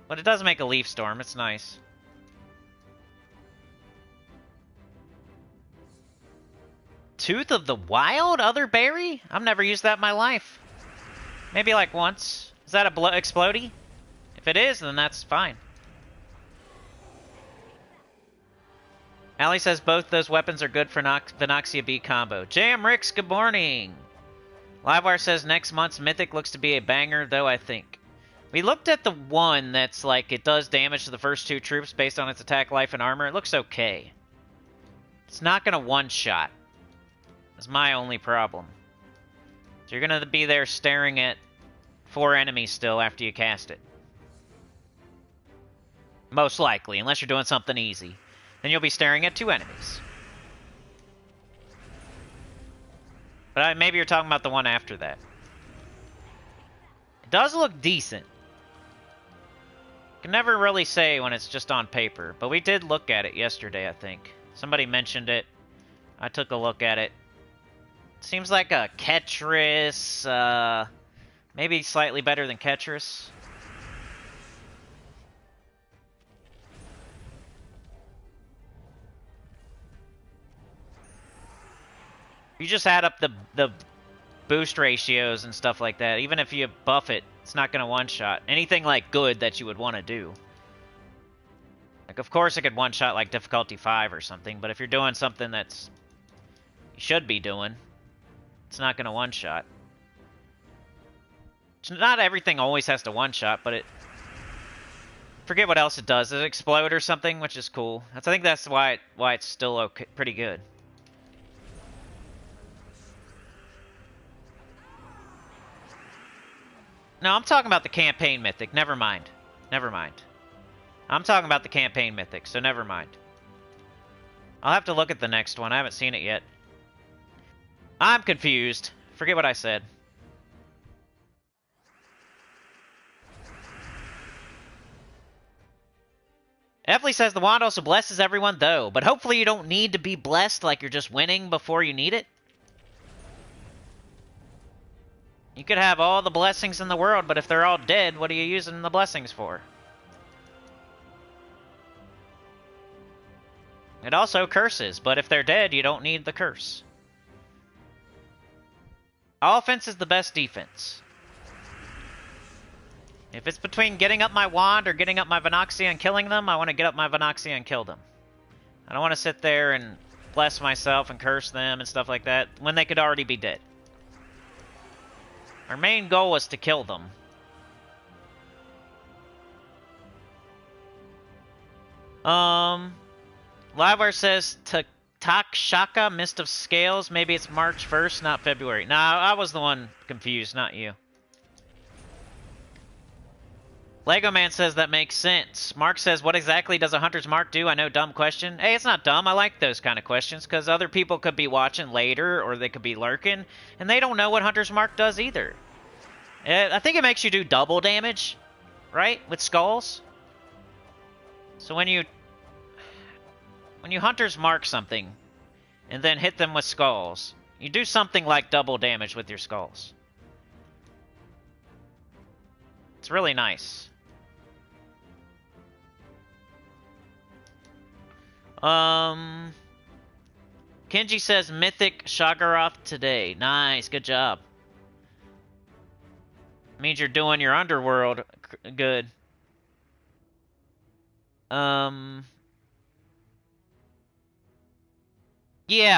But it does make a Leaf Storm, it's nice. Tooth of the Wild? Other berry? I've never used that in my life. Maybe like once. Is that a explodey? If it is, then that's fine. Allie says both those weapons are good for Venoxia B combo. JM Ricks, good morning. Livewire says next month's Mythic looks to be a banger, though I think. We looked at the one that's like it does damage to the first 2 troops based on its attack, life, and armor. It looks okay. It's not going to one-shot. That's my only problem. So you're going to be there staring at 4 enemies still after you cast it. Most likely, unless you're doing something easy. Then you'll be staring at 2 enemies. But maybe you're talking about the one after that. It does look decent. Can never really say when it's just on paper, but we did look at it yesterday, I think. Somebody mentioned it. I took a look at it. Seems like a Ketris, maybe slightly better than Ketris. You just add up the boost ratios and stuff like that. Even if you buff it, it's not going to one-shot. Anything like good that you would want to do. Like, of course it could one-shot like difficulty 5 or something, but if you're doing something that's you should be doing, it's not going to one-shot. Not everything always has to one-shot, but it... Forget what else it does. Does it explode or something, which is cool. I think that's why it's still okay, pretty good. No, I'm talking about the campaign mythic. Never mind. Never mind. I'm talking about the campaign mythic, so never mind. I'll have to look at the next one. I haven't seen it yet. I'm confused. Forget what I said. Efley says the wand also blesses everyone, though. But hopefully you don't need to be blessed like you're just winning before you need it. You could have all the blessings in the world, but if they're all dead, what are you using the blessings for? It also curses, but if they're dead, you don't need the curse. Offense is the best defense. If it's between getting up my wand or getting up my Venoxia and killing them, I want to get up my Venoxia and kill them. I don't want to sit there and bless myself and curse them and stuff like that when they could already be dead. Our main goal is to kill them. Livewire says Takshaka, Mist of Scales. Maybe it's March 1st, not February. Nah, I was the one confused, not you. Lego Man says that makes sense. Mark says, what exactly does a Hunter's Mark do? I know, dumb question. Hey, it's not dumb. I like those kind of questions because other people could be watching later or they could be lurking and they don't know what Hunter's Mark does either. I think it makes you do double damage, right? With skulls. So when you Hunter's Mark something and then hit them with skulls, you do something like double damage with your skulls. It's really nice. Kenji says Mythic Shagaroth today. Nice, good job. Means you're doing your underworld good. Yeah,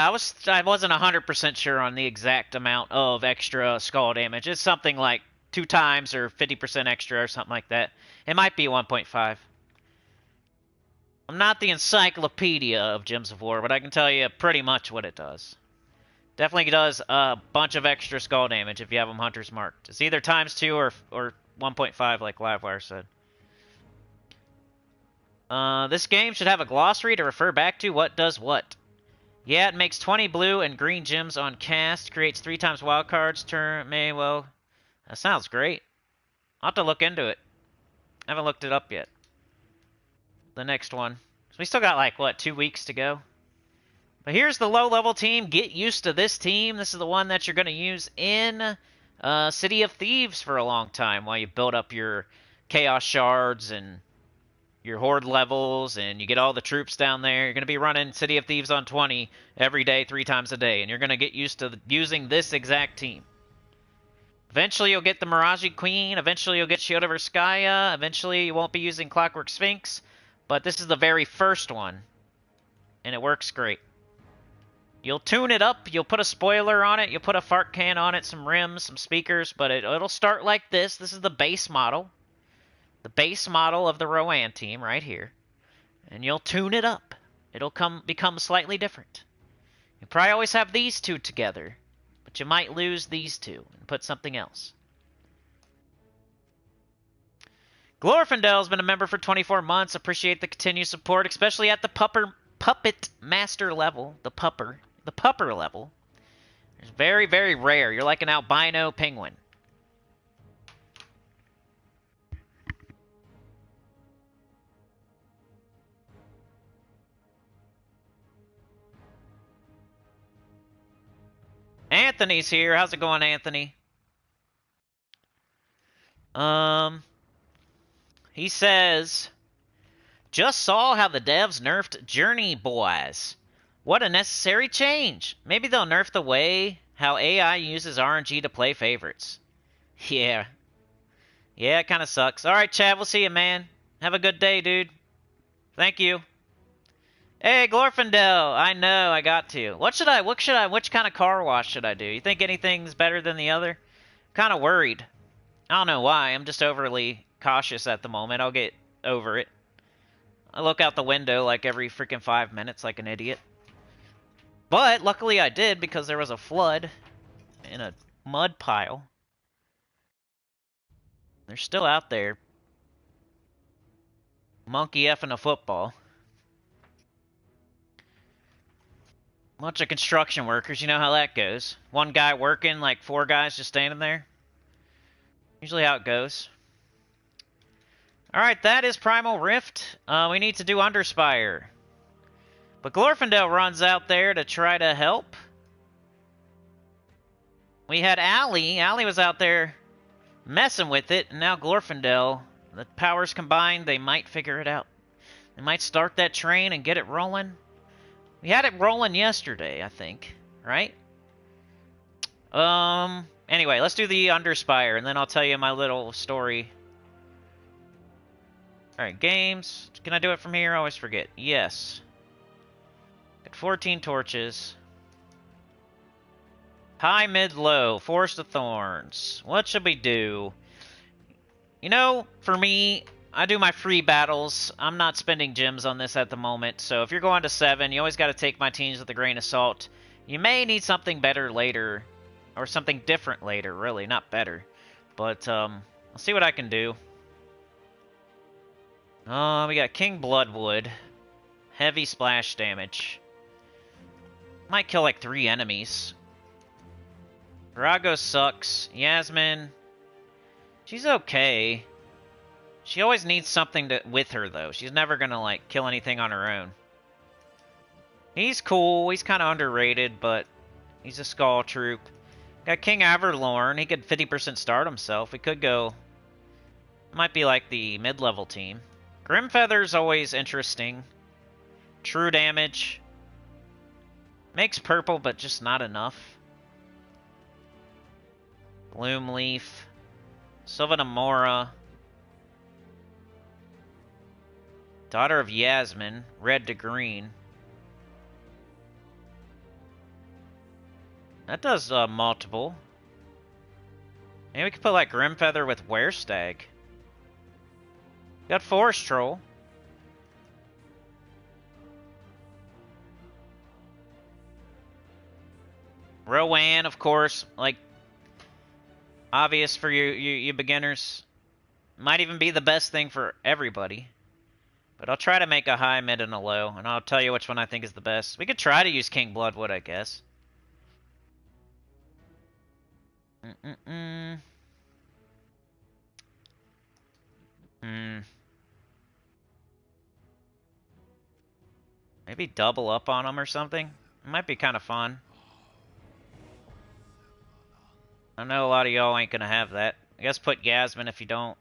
I wasn't 100% sure on the exact amount of extra skull damage. It's something like 2 times or 50% extra or something like that. It might be 1.5. I'm not the encyclopedia of Gems of War, but I can tell you pretty much what it does. Definitely does a bunch of extra skull damage if you have them Hunter's Marked. It's either ×2 or 1.5 like Livewire said. This game should have a glossary to refer back to what does what. Yeah, it makes 20 blue and green gems on cast, creates 3 times wild cards, well... That sounds great. I'll have to look into it. I haven't looked it up yet. The next one. So we still got like, what, 2 weeks to go? But here's the low-level team. Get used to this team. This is the one that you're going to use in City of Thieves for a long time while you build up your Chaos Shards and your horde levels and you get all the troops down there. You're going to be running City of Thieves on 20 every day, 3 times a day, and you're going to get used to using this exact team. Eventually you'll get the Mirage Queen, eventually you'll get Shield of Erskaya, eventually you won't be using Clockwork Sphinx, but this is the very first one, and it works great. You'll tune it up, you'll put a spoiler on it, you'll put a fart can on it, some rims, some speakers, but it'll start like this. This is the base model. The base model of the Rowan team right here. And you'll tune it up. It'll become slightly different. You probably always have these two together, but you might lose these two and put something else. Glorfindel's been a member for 24 months. Appreciate the continued support, especially at the puppet master level. The pupper level. It's very, very rare. You're like an albino penguin. Anthony's here. How's it going, Anthony? He says, just saw how the devs nerfed Journey Boys. What a necessary change. Maybe they'll nerf the way how AI uses RNG to play favorites. Yeah. Yeah, it kind of sucks. All right, Chad, we'll see you, man. Have a good day, dude. Thank you. Hey, Glorfindel. I know, I got to. Which kind of car wash should I do? You think anything's better than the other? Kind of worried. I don't know why. I'm just overly cautious at the moment. I'll get over it. I look out the window like every freaking 5 minutes like an idiot. But luckily I did because there was a flood in a mud pile. They're still out there. Monkey effing a football. Bunch of construction workers, you know how that goes. One guy working, like 4 guys just standing there. Usually how it goes. Alright, that is Primal Rift. We need to do Underspire. But Glorfindel runs out there to try to help. We had Allie. Allie was out there messing with it, and now Glorfindel, the powers combined, they might figure it out. They might start that train and get it rolling. We had it rolling yesterday, I think, right? Anyway, let's do the Underspire, and then I'll tell you my little story. Alright, games. Can I do it from here? I always forget. Yes. Got 14 torches. High, mid, low. Forest of Thorns. What should we do? You know, for me, I do my free battles. I'm not spending gems on this at the moment, so if you're going to 7, you always got to take my teams with a grain of salt. You may need something better later, or something different later, really, not better. But, I'll see what I can do. We got King Bloodwood. Heavy splash damage. Might kill like 3 enemies. Virago sucks. Yasmin, she's okay. She always needs something with her, though. She's never gonna, like, kill anything on her own. He's cool. He's kind of underrated, but he's a Skull Troop. Got King Averlorn. He could 50% start himself. We could go... Might be like the mid-level team. Grimfeather's always interesting. True damage. Makes purple, but just not enough. Bloomleaf. Sylvanamora. Daughter of Yasmin. Red to green. That does multiple. Maybe we could put like Grimfeather with Werestag. Got Forest Troll. Rowan, of course, like obvious for you beginners. Might even be the best thing for everybody. But I'll try to make a high, mid, and a low, and I'll tell you which one I think is the best. We could try to use King Bloodwood, I guess. Maybe double up on him or something? It might be kind of fun. I know a lot of y'all ain't gonna have that. I guess put Yasmin if you don't.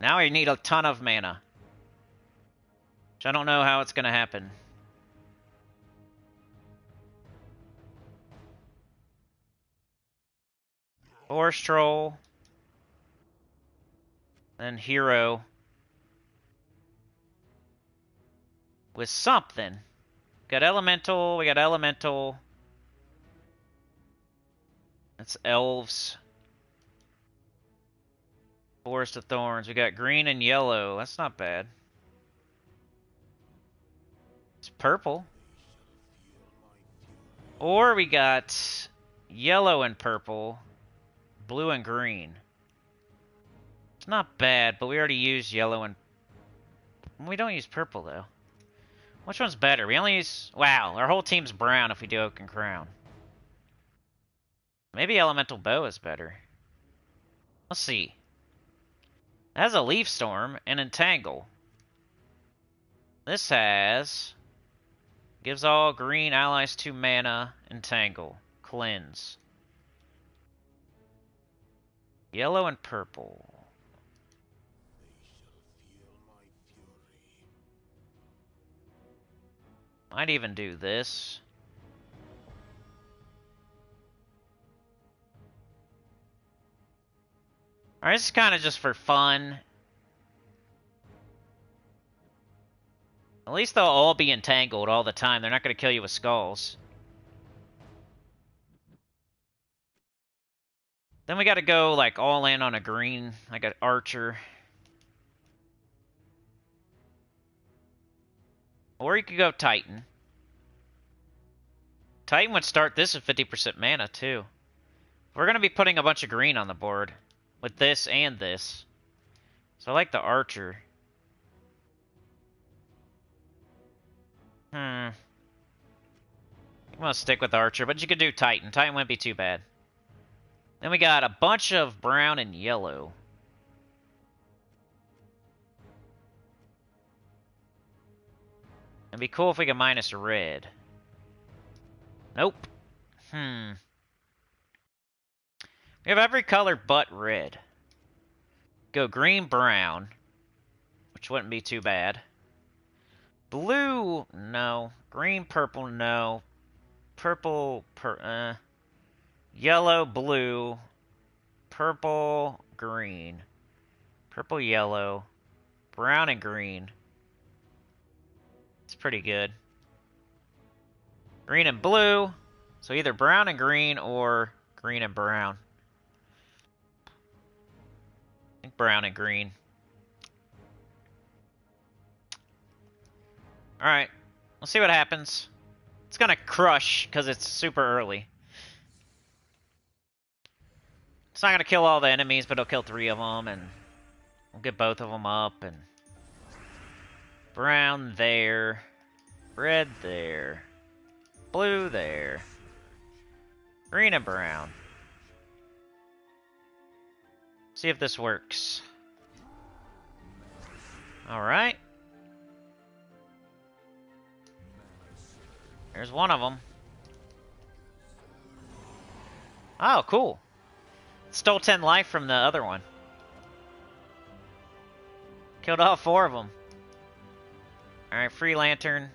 Now I need a ton of mana. Which I don't know how it's going to happen. Forest Troll. Then Hero. With something. Got Elemental. We got Elemental. That's Elves. Forest of Thorns. We got green and yellow. That's not bad. It's purple. Or we got yellow and purple. Blue and green. It's not bad, but we already used yellow and... We don't use purple, though. Which one's better? We only use... Wow, our whole team's brown if we do Oak and Crown. Maybe Elemental Bow is better. Let's see. It has a Leaf Storm and Entangle. This has... Gives all green allies 2 mana. Entangle. Cleanse. Yellow and purple. Might even do this. Alright, this is kind of just for fun. At least they'll all be entangled all the time. They're not going to kill you with skulls. Then we got to go like all in on a green, like an archer. Or you could go Titan. Titan would start this at 50% mana too. We're going to be putting a bunch of green on the board. With this and this. So I like the archer. I'm gonna stick with archer, but you could do Titan. Titan wouldn't be too bad. Then we got a bunch of brown and yellow. It'd be cool if we could minus red. Nope. We have every color but red. Go green, brown. Which wouldn't be too bad. Blue, no. Green, purple, no. Purple, yellow, blue. Purple, green. Purple, yellow. Brown and green. It's pretty good. Green and blue. So either brown and green or green and brown. I think brown and green. Alright. We'll see what happens. It's gonna crush because it's super early. It's not gonna kill all the enemies, but it'll kill 3 of them, and we'll get both of them up, and... Brown there. Red there. Blue there. Green and brown. See if this works. Alright. There's one of them. Oh, cool. Stole 10 life from the other one. Killed all 4 of them. Alright, free lantern.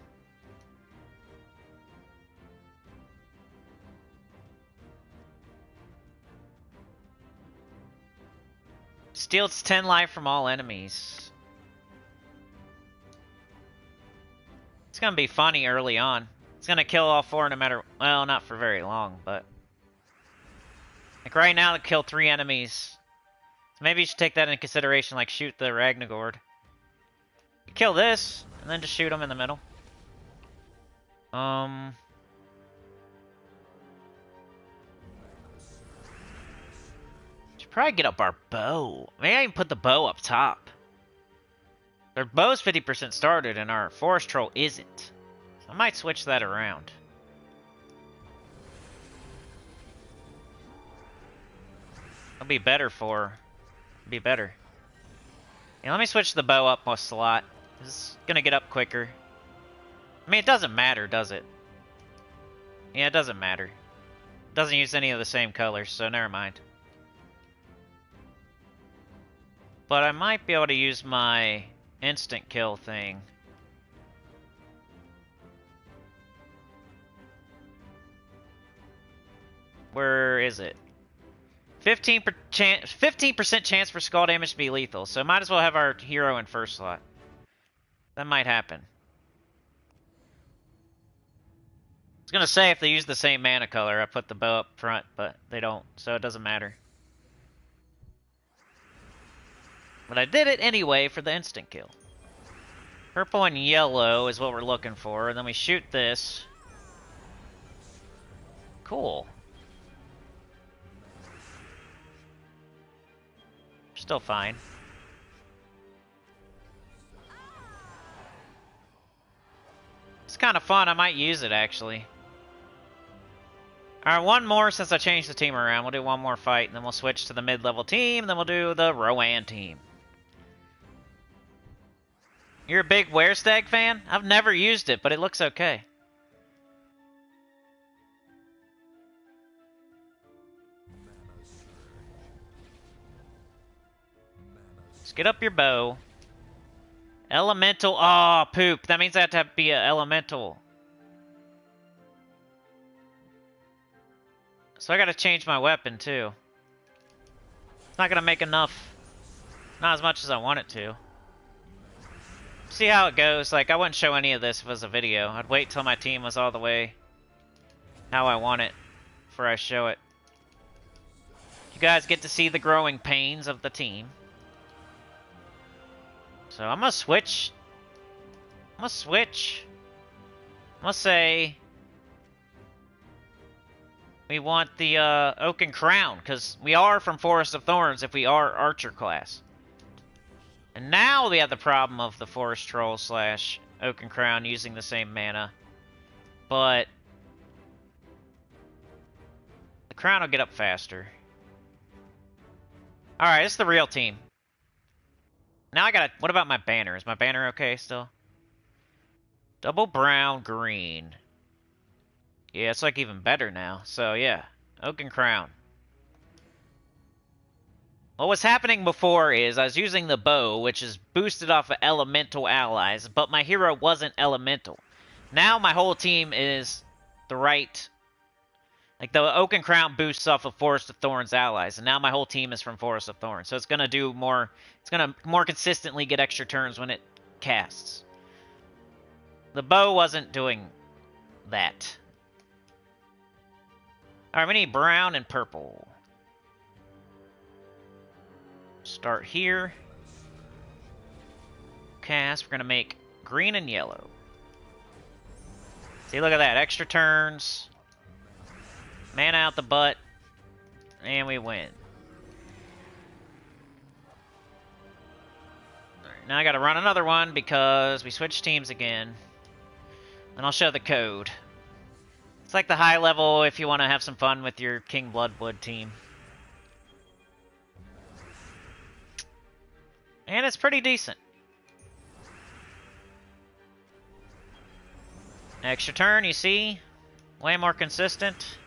Steals 10 life from all enemies. It's gonna be funny early on. It's gonna kill all 4 no matter... Well, not for very long, but... Like right now, to kill 3 enemies. So maybe you should take that into consideration, like shoot the Ragnagord. You kill this, and then just shoot him in the middle. Should probably get up our bow. Maybe I can put the bow up top. Their bow's 50% started, and our Forest Troll isn't. So I might switch that around. It'll be better for... Be better. Yeah, let me switch the bow up a slot. It's gonna get up quicker. I mean, it doesn't matter, does it? Yeah, it doesn't matter. It doesn't use any of the same colors, so never mind. But I might be able to use my instant kill thing. Where is it? 15% chance for skull damage to be lethal, so might as well have our hero in first slot. That might happen. I was gonna say if they use the same mana color, I put the bow up front, but they don't, so it doesn't matter. But I did it anyway for the instant kill. Purple and yellow is what we're looking for, and then we shoot this. Cool. Still fine. It's kind of fun. I might use it, actually. Alright, one more since I changed the team around. We'll do one more fight, and then we'll switch to the mid-level team, and then we'll do the Rowan team. You're a big Werestag fan? I've never used it, but it looks okay. Let's get up your bow. Elemental. Oh, poop. That means I have to be an elemental. So I gotta change my weapon, too. It's not gonna make enough. Not as much as I want it to. See how it goes. Like, I wouldn't show any of this if it was a video. I'd wait till my team was all the way how I want it before I show it. You guys get to see the growing pains of the team. So I'm gonna switch. I'm gonna say we want the Oaken Crown, because we are from Forest of Thorns if we are Archer class. And now we have the problem of the Forest Troll / Oaken Crown using the same mana. But the Crown will get up faster. Alright, it's the real team. Now I gotta... What about my banner? Is my banner okay still? Double brown, green. Yeah, it's like even better now. So yeah, Oaken Crown. What was happening before is I was using the bow, which is boosted off of elemental allies, but my hero wasn't elemental. Now my whole team is the right... Like, the Oaken Crown boosts off of Forest of Thorns allies, and now my whole team is from Forest of Thorns. So it's going to do more... It's going to more consistently get extra turns when it casts. The bow wasn't doing that. Alright, we need brown and purple. Start here. Cast. We're going to make green and yellow. See, look at that. Extra turns. Man out the butt. And we win. Alright, now I got to run another one because we switched teams again. And I'll show the code. It's like the high level if you want to have some fun with your King Bloodwood team. And it's pretty decent. Extra turn, you see? Way more consistent.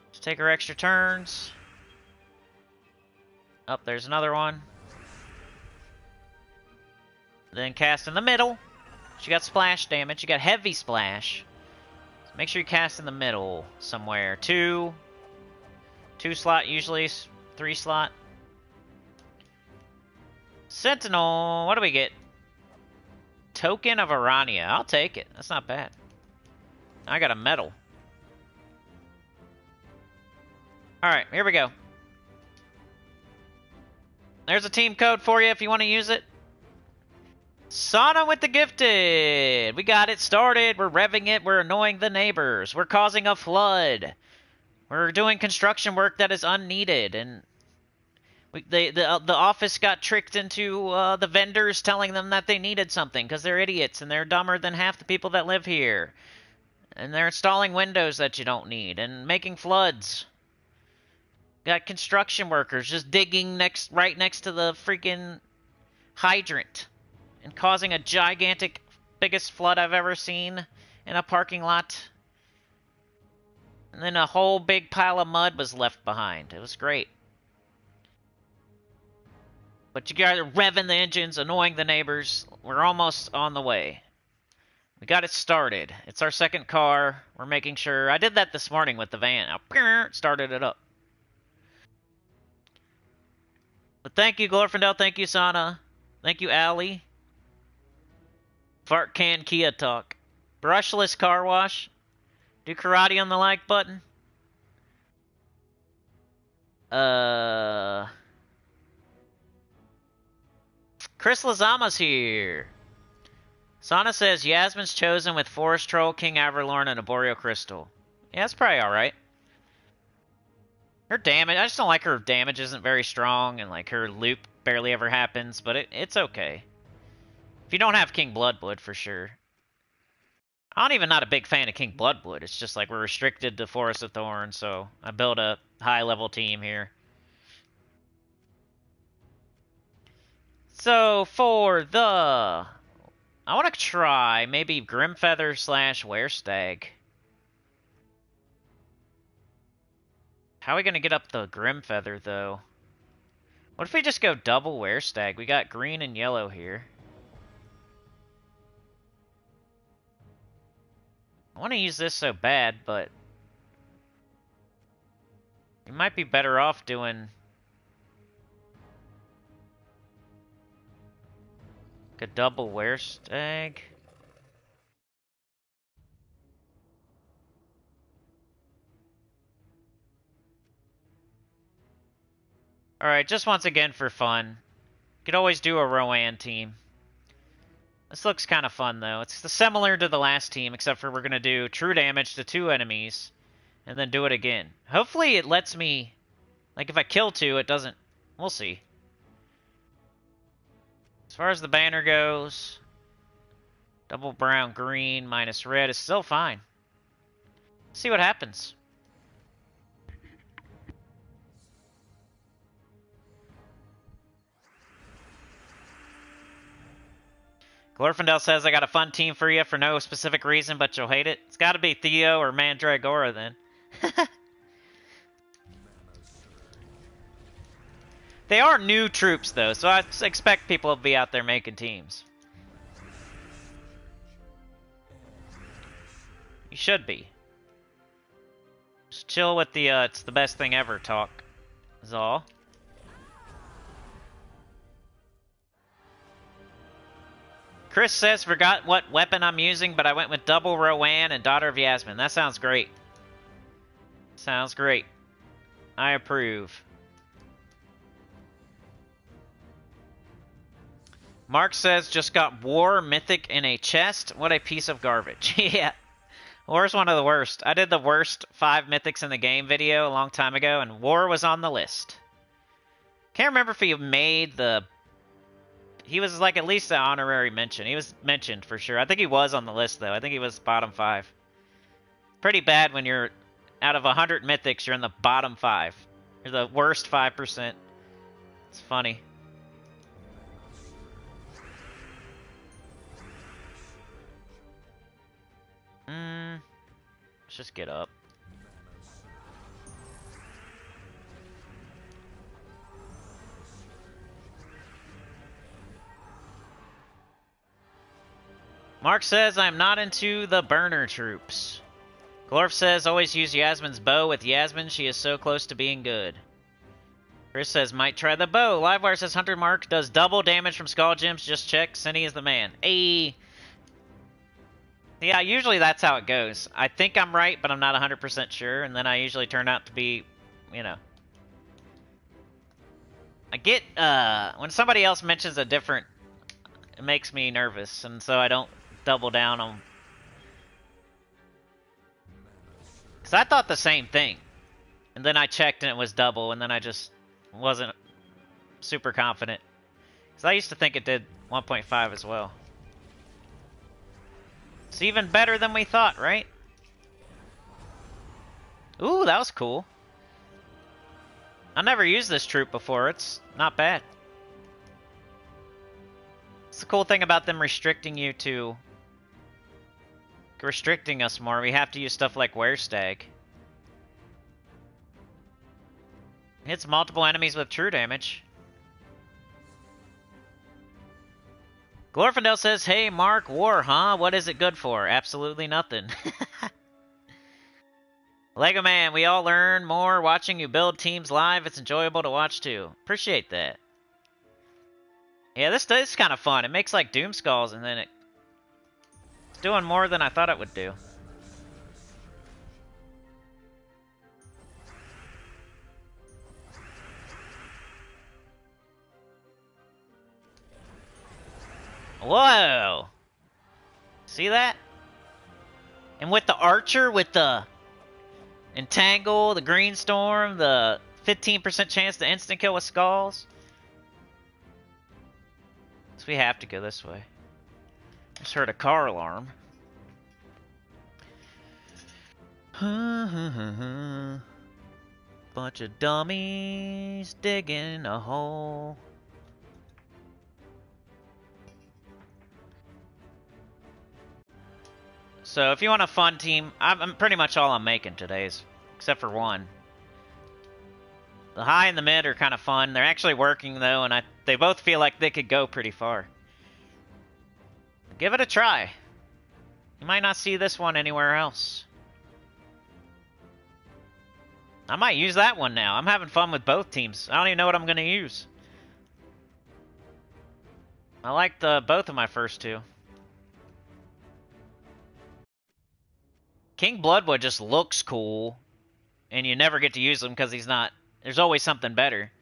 Let's take our extra turns. Oh, there's another one. Then cast in the middle. She got splash damage. You got heavy splash. So make sure you cast in the middle somewhere. Two slot usually, 3 slot. Sentinel, what do we get? Token of Arania. I'll take it. That's not bad. I got a medal. Alright, here we go. There's a team code for you if you want to use it. Sauna with the gifted. We got it started. We're revving it. We're annoying the neighbors. We're causing a flood. We're doing construction work that is unneeded. And the office got tricked into the vendors telling them that they needed something because they're idiots and they're dumber than half the people that live here. And they're installing windows that you don't need and making floods. Got construction workers just digging right next to the freaking hydrant and causing a gigantic, biggest flood I've ever seen in a parking lot. And then a whole big pile of mud was left behind. It was great. But you guys are revving the engines, annoying the neighbors. We're almost on the way. We got it started. It's our second car. We're making sure. I did that this morning with the van. I started it up. But thank you, Glorfindel. Thank you, Sana. Thank you, Allie. Fart can Kia talk. Brushless car wash. Do karate on the like button. Chris Lazama's here. Sana says Yasmin's chosen with Forest Troll, King Averlorn, and a Boreal Crystal. Yeah, that's probably alright. Her damage, I just don't like her damage isn't very strong, and like her loop barely ever happens, but it's okay. If you don't have King Bloodwood, for sure. I'm even not a big fan of King Bloodwood. It's just like we're restricted to Forest of Thorns, so I built a high-level team here. So, for the... I want to try maybe Grimfeather / Werestag. How are we going to get up the Grimfeather, though? What if we just go double Werestag? We got green and yellow here. I want to use this so bad, but... we might be better off doing... a double Werestag. Alright, just once again for fun. You could always do a Rowan team. This looks kind of fun, though. It's similar to the last team, except for we're going to do true damage to 2 enemies, and then do it again. Hopefully it lets me... like, if I kill 2, it doesn't... we'll see. As far as the banner goes, double brown, green, minus red is still fine. Let's see what happens. Glorfindel says, I got a fun team for you for no specific reason, but you'll hate it. It's got to be Theo or Mandragora then. They are new troops, though, so I expect people to be out there making teams. You should be. Just chill with the, it's the best thing ever talk, is all. Chris says, forgot what weapon I'm using, but I went with double Rowan and Daughter of Yasmin. That sounds great. Sounds great. I approve. Mark says, just got War Mythic in a chest. What a piece of garbage. Yeah. War's one of the worst. I did the worst 5 Mythics in the game video a long time ago, and War was on the list. Can't remember if he made the... he was like at least an honorary mention. He was mentioned for sure. I think he was on the list, though. I think he was bottom 5. Pretty bad when you're... out of 100 Mythics, you're in the bottom 5. You're the worst 5%. It's funny. Let's just get up. Mark says, I'm not into the burner troops. Glorf says, always use Yasmin's bow. With Yasmin, she is so close to being good. Chris says, might try the bow. Livewire says, Hunter Mark does double damage from Skull Gems. Just check. Cinny is the man. Ayy. Yeah, usually that's how it goes. I think I'm right, but I'm not 100% sure, and then I usually turn out to be, you know. I get, when somebody else mentions a different, it makes me nervous, and so I don't double down on... because I thought the same thing, and then I checked and it was double, and then I just wasn't super confident. Because I used to think it did 1.5 as well. It's even better than we thought, right? Ooh, that was cool. I never used this troop before. It's not bad. It's the cool thing about them restricting you to... restricting us more. We have to use stuff like Werestag. Hits multiple enemies with true damage. Glorfindel says, hey, Mark, war, huh? What is it good for? Absolutely nothing. Lego Man, we all learn more watching you build teams live. It's enjoyable to watch, too. Appreciate that. Yeah, this is kind of fun. It makes, like, Doom Skulls, and then it's doing more than I thought it would do. Whoa! See that? And with the Archer, with the Entangle, the Green Storm, the 15% chance to instant kill with Skulls. So we have to go this way. Just heard a car alarm. Bunch of dummies digging a hole. So if you want a fun team, I'm pretty much all I'm making today's, except for one. The high and the mid are kind of fun. They're actually working though, and they both feel like they could go pretty far. Give it a try. You might not see this one anywhere else. I might use that one now. I'm having fun with both teams. I don't even know what I'm going to use. I like both of my first two. King Bloodwood just looks cool, and you never get to use him because he's not... There's always something better.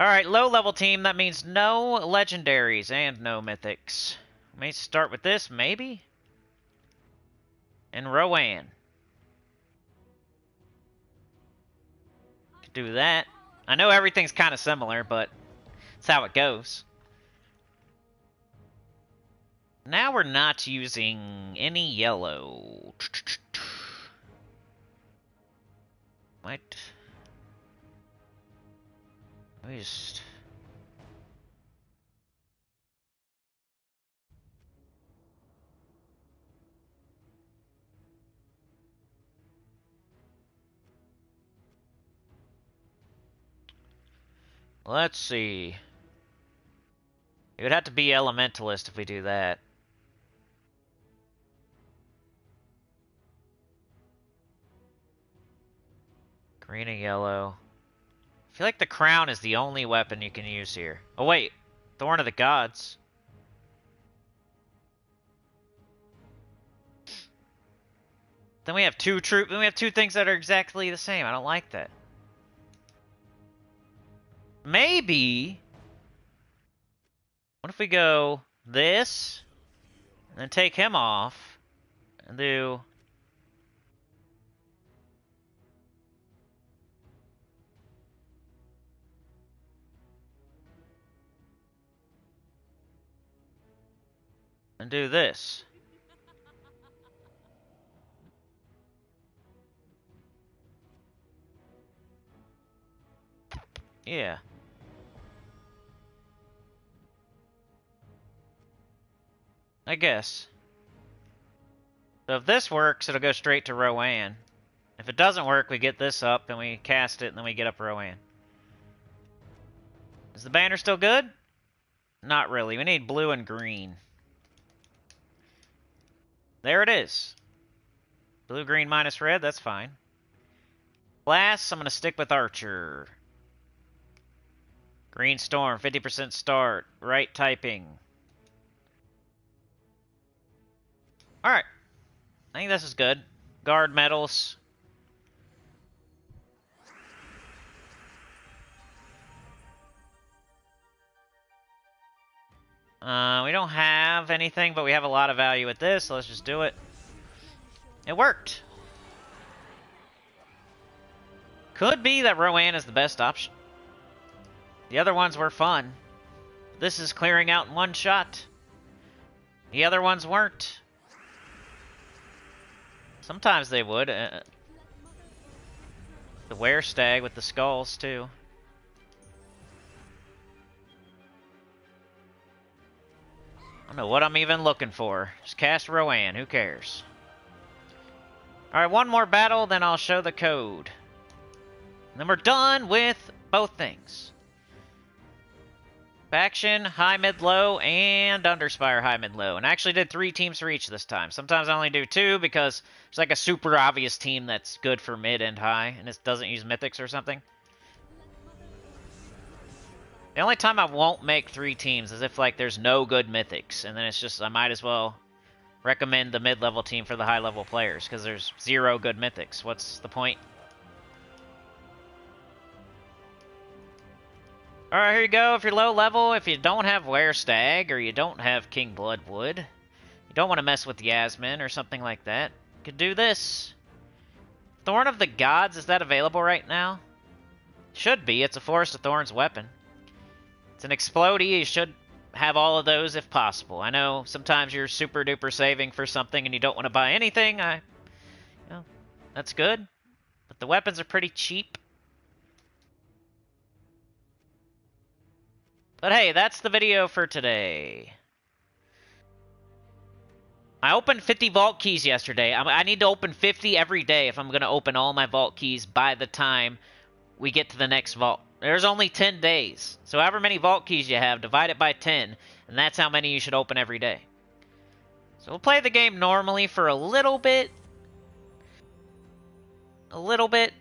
Alright, low-level team. That means no legendaries and no mythics. Let me start with this, maybe? And Rowan. Could do that. I know everything's kind of similar, but that's how it goes. Now we're not using any yellow. What? Let me just... Let's see. It would have to be Elementalist if we do that. Green and yellow. I feel like the crown is the only weapon you can use here. Oh wait, Thorn of the Gods. Then we have two things that are exactly the same. I don't like that. Maybe. What if we go this, and then take him off, and do... and do this. Yeah. I guess. So if this works, it'll go straight to Rowan. If it doesn't work, we get this up, and we cast it, and then we get up Rowan. Is the banner still good? Not really. We need blue and green. There it is. Blue, green, minus red. That's fine. Class, I'm going to stick with Archer. Green Storm, 50% start. Right typing. Alright. I think this is good. Guard medals. We don't have anything, but we have a lot of value with this, so let's just do it. It worked. Could be that Rowan is the best option. The other ones were fun. This is clearing out in one shot. The other ones weren't. Sometimes they would. The Werestag with the skulls, too. I don't know what I'm even looking for. Just cast Rowan. Who cares? Alright, one more battle, then I'll show the code. And then we're done with both things. Faction, high, mid, low, and Underspire, high, mid, low. And I actually did 3 teams for each this time. Sometimes I only do 2 because there's like a super obvious team that's good for mid and high, and it doesn't use mythics or something. The only time I won't make 3 teams is if like there's no good mythics, and then it's just I might as well recommend the mid-level team for the high-level players because there's 0 good mythics. What's the point? Alright, here you go. If you're low level, if you don't have Werestag, or you don't have King Bloodwood, you don't want to mess with Yasmin or something like that, you could do this. Thorn of the Gods, is that available right now? Should be. It's a Forest of Thorns weapon. It's an explodey. You should have all of those if possible. I know sometimes you're super duper saving for something and you don't want to buy anything. You know, that's good. But the weapons are pretty cheap. But hey, that's the video for today. I opened 50 vault keys yesterday. I need to open 50 every day if I'm going to open all my vault keys by the time we get to the next vault. There's only 10 days. So however many vault keys you have, divide it by 10, and that's how many you should open every day. So we'll play the game normally for a little bit. A little bit.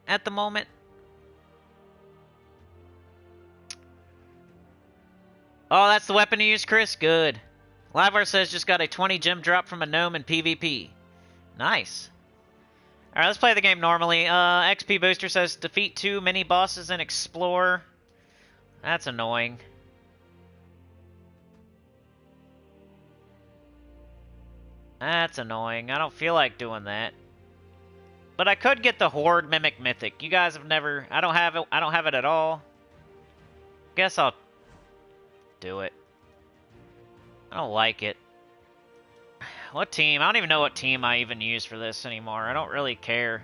At the moment. Oh, that's the weapon you use, Chris? Good. Livewire says just got a 20 gem drop from a gnome in PvP. Nice. Alright, let's play the game normally. XP Booster says defeat 2 mini bosses and explore. That's annoying. That's annoying. I don't feel like doing that. But I could get the Horde Mimic Mythic. You guys have never... I don't have it at all. Guess I'll do it. I don't like it. What team? I don't even know what team I even use for this anymore. I don't really care.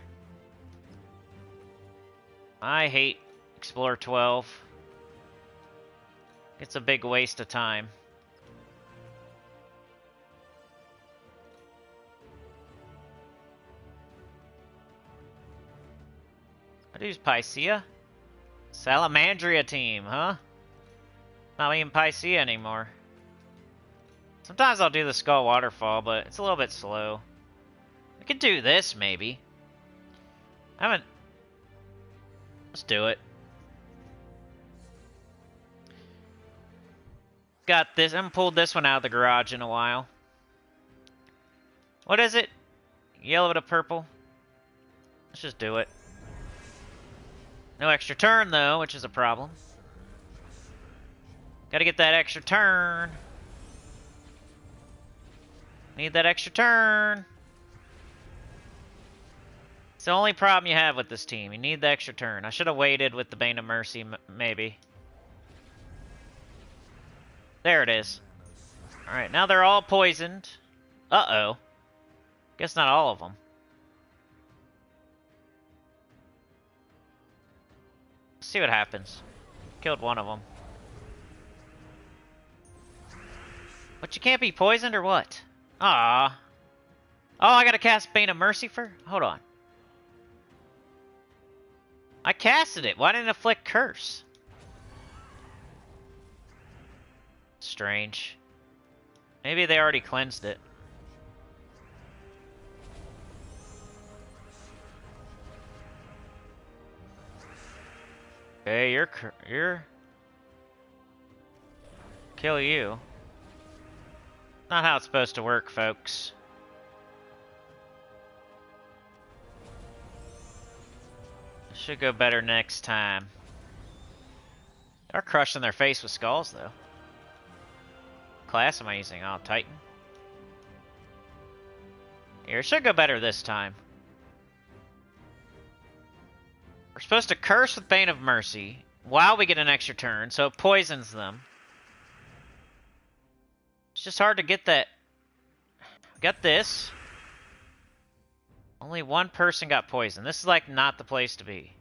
I hate Explorer 12. It's a big waste of time. What is Pycea? Salamandria team, huh? Not even Pycea anymore. Sometimes I'll do the Skull Waterfall, but it's a little bit slow. I could do this, maybe. I haven't... Let's do it. Got this. I haven't pulled this one out of the garage in a while. What is it? Yellow to purple? Let's just do it. No extra turn, though, which is a problem. Gotta get that extra turn. Need that extra turn. It's the only problem you have with this team. You need the extra turn. I should have waited with the Bane of Mercy, maybe. There it is. Alright, now they're all poisoned. Uh-oh. Guess not all of them. Let's see what happens. Killed one of them. But you can't be poisoned or what? Ah. Oh, I gotta cast Bane of Mercy for... Hold on. I casted it. Why didn't it flick Curse? Strange. Maybe they already cleansed it. Okay, you're... Kill you. Not how it's supposed to work, folks. Should go better next time. They're crushing their face with skulls, though. Class am I using? Oh, Titan. Here, it should go better this time. We're supposed to curse with Bane of Mercy while we get an extra turn, so it poisons them. It's just hard to get that. Got this. Only one person got poisoned. This is like not the place to be.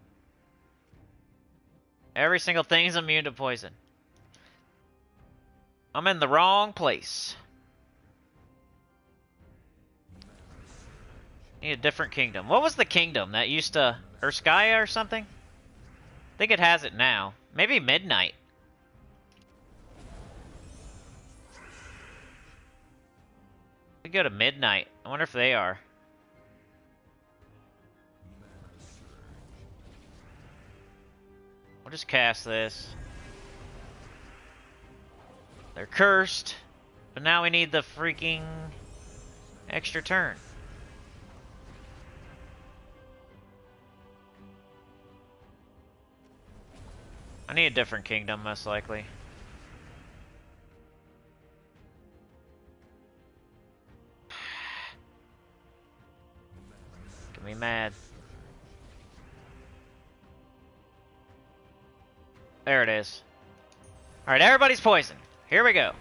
Every single thing is immune to poison. I'm in the wrong place. Need a different kingdom. What was the kingdom that used to... Urskaya or something? I think it has it now. Maybe Midnight. go to midnight. I wonder if they are. We'll just cast this. They're cursed. But now we need the freaking extra turn. I need a different kingdom, most likely. Get me mad. There it is. Alright, everybody's poisoned. Here we go.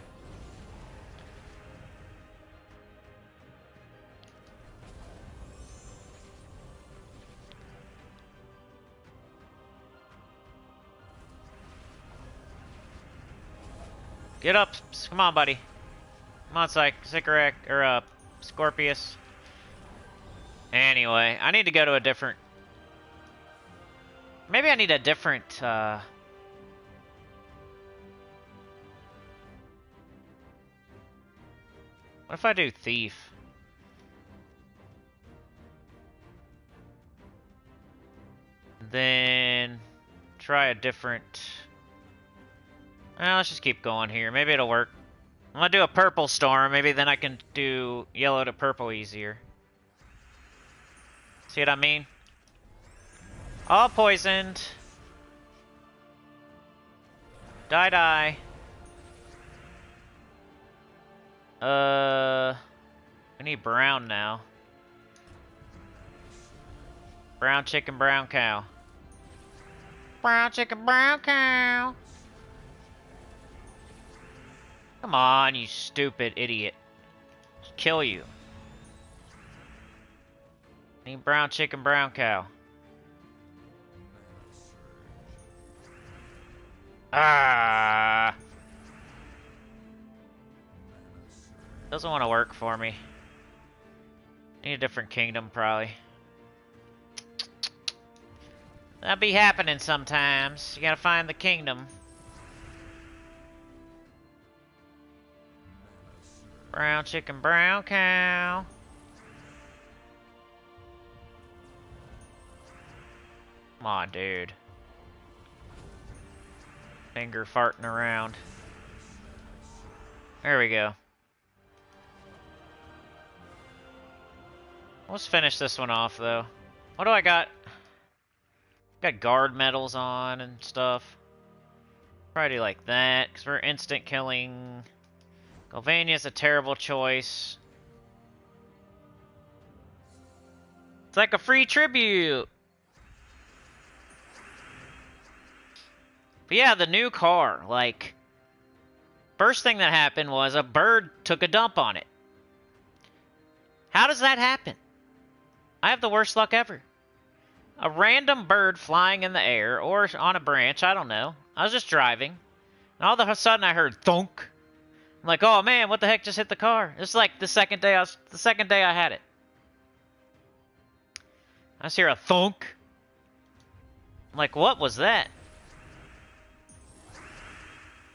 Get up. Come on, buddy. Come on, Sycorax, or, Scorpius. Anyway, I need to go to a different... Maybe I need a different, What if I do Thief? Then... try a different... Well, let's just keep going here. Maybe it'll work. I'm gonna do a purple storm. Maybe then I can do yellow to purple easier. See what I mean? All poisoned. Die. We need brown now. Brown chicken, brown cow. Brown chicken, brown cow. Come on, you stupid idiot. Kill you. Need brown chicken, brown cow. Ah. Doesn't want to work for me. Need a different kingdom, probably. That'll be happening sometimes. You gotta find the kingdom. Brown chicken, brown cow. Come on, dude. Finger farting around. There we go. Let's finish this one off, though. What do I got? Got guard medals on and stuff. Probably do like that, because we're instant killing. Galvania's a terrible choice. It's like a free tribute. But yeah, the new car, like, first thing that happened was a bird took a dump on it. How does that happen? I have the worst luck ever. A random bird flying in the air or on a branch, I don't know. I was just driving, and all of a sudden I heard thunk. I'm like, oh man, what the heck just hit the car? It's like the second day I had it. I just hear a thunk. I'm like, what was that?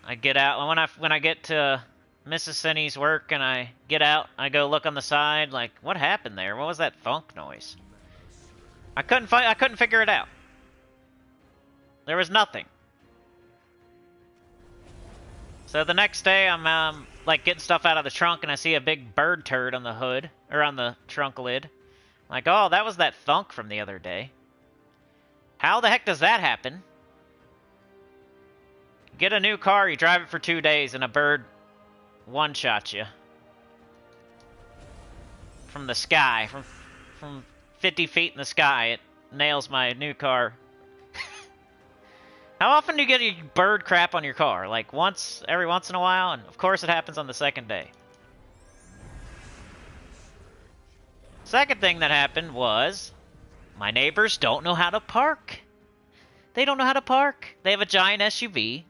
I get out when I get to Mrs. Sinny's work and I get out, I go look on the side, like, what happened there? What was that thunk noise? I couldn't figure it out. There was nothing. So the next day, I'm like getting stuff out of the trunk, and I see a big bird turd on the hood, or on the trunk lid. I'm like, oh, that was that thunk from the other day. How the heck does that happen? Get a new car, you drive it for 2 days, and a bird one-shot you. From the sky, from 50 feet in the sky, it nails my new car. How often do you get a bird crap on your car? Like every once in a while? And of course it happens on the second day. Second thing that happened was my neighbors don't know how to park. They don't know how to park. They have a giant SUV.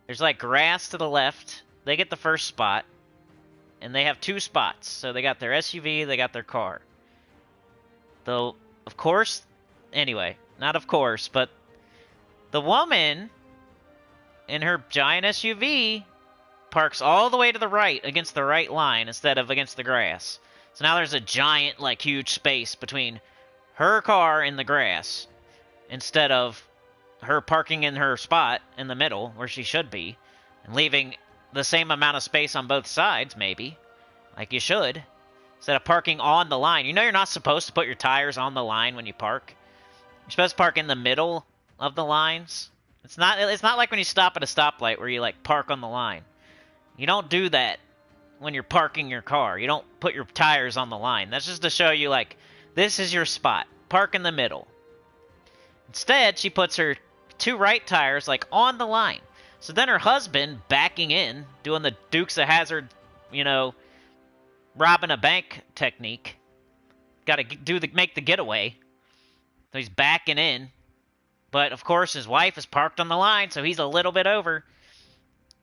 There's like grass to the left. They get the first spot. And they have 2 spots. So they got their SUV, they got their car. Though, of course, anyway, not of course, but the woman in her giant SUV parks all the way to the right against the right line instead of against the grass. So now there's a giant, like, huge space between her car and the grass instead of her parking in her spot in the middle where she should be and leaving the same amount of space on both sides, maybe, like you should, instead of parking on the line. You know you're not supposed to put your tires on the line when you park. You're supposed to park in the middle of the lines. It's not like when you stop at a stoplight where you, like, park on the line. You don't do that when you're parking your car. You don't put your tires on the line. That's just to show you, like, this is your spot. Park in the middle. Instead, she puts her 2 right tires, like, on the line. So then her husband, backing in, doing the Dukes of Hazzard, you know, robbing a bank technique. Got to make the getaway. So he's backing in. But, of course, his wife is parked on the line, so he's a little bit over.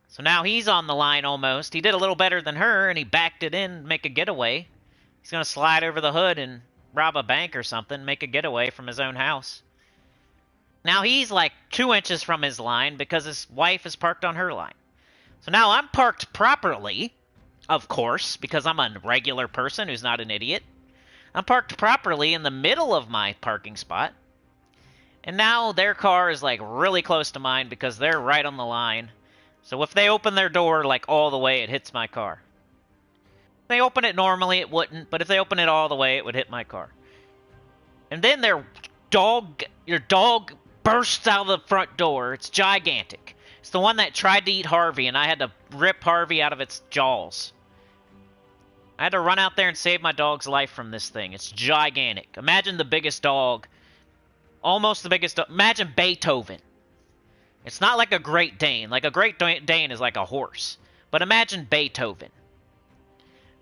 So now he's on the line almost. He did a little better than her, and he backed it in to make a getaway. He's going to slide over the hood and rob a bank or something, make a getaway from his own house. Now he's like 2 inches from his line because his wife is parked on her line. So now I'm parked properly, of course, because I'm a regular person who's not an idiot. I'm parked properly in the middle of my parking spot. And now their car is, like, really close to mine because they're right on the line. So if they open their door, like, all the way, it hits my car. If they open it normally, it wouldn't. But if they open it all the way, it would hit my car. And then your dog bursts out of the front door. It's gigantic. It's the one that tried to eat Harvey, and I had to rip Harvey out of its jaws. I had to run out there and save my dog's life from this thing. It's gigantic. Imagine the biggest dog. Almost the biggest. Imagine Beethoven. It's not like a Great Dane. Like, a Great Dane is like a horse. But imagine Beethoven.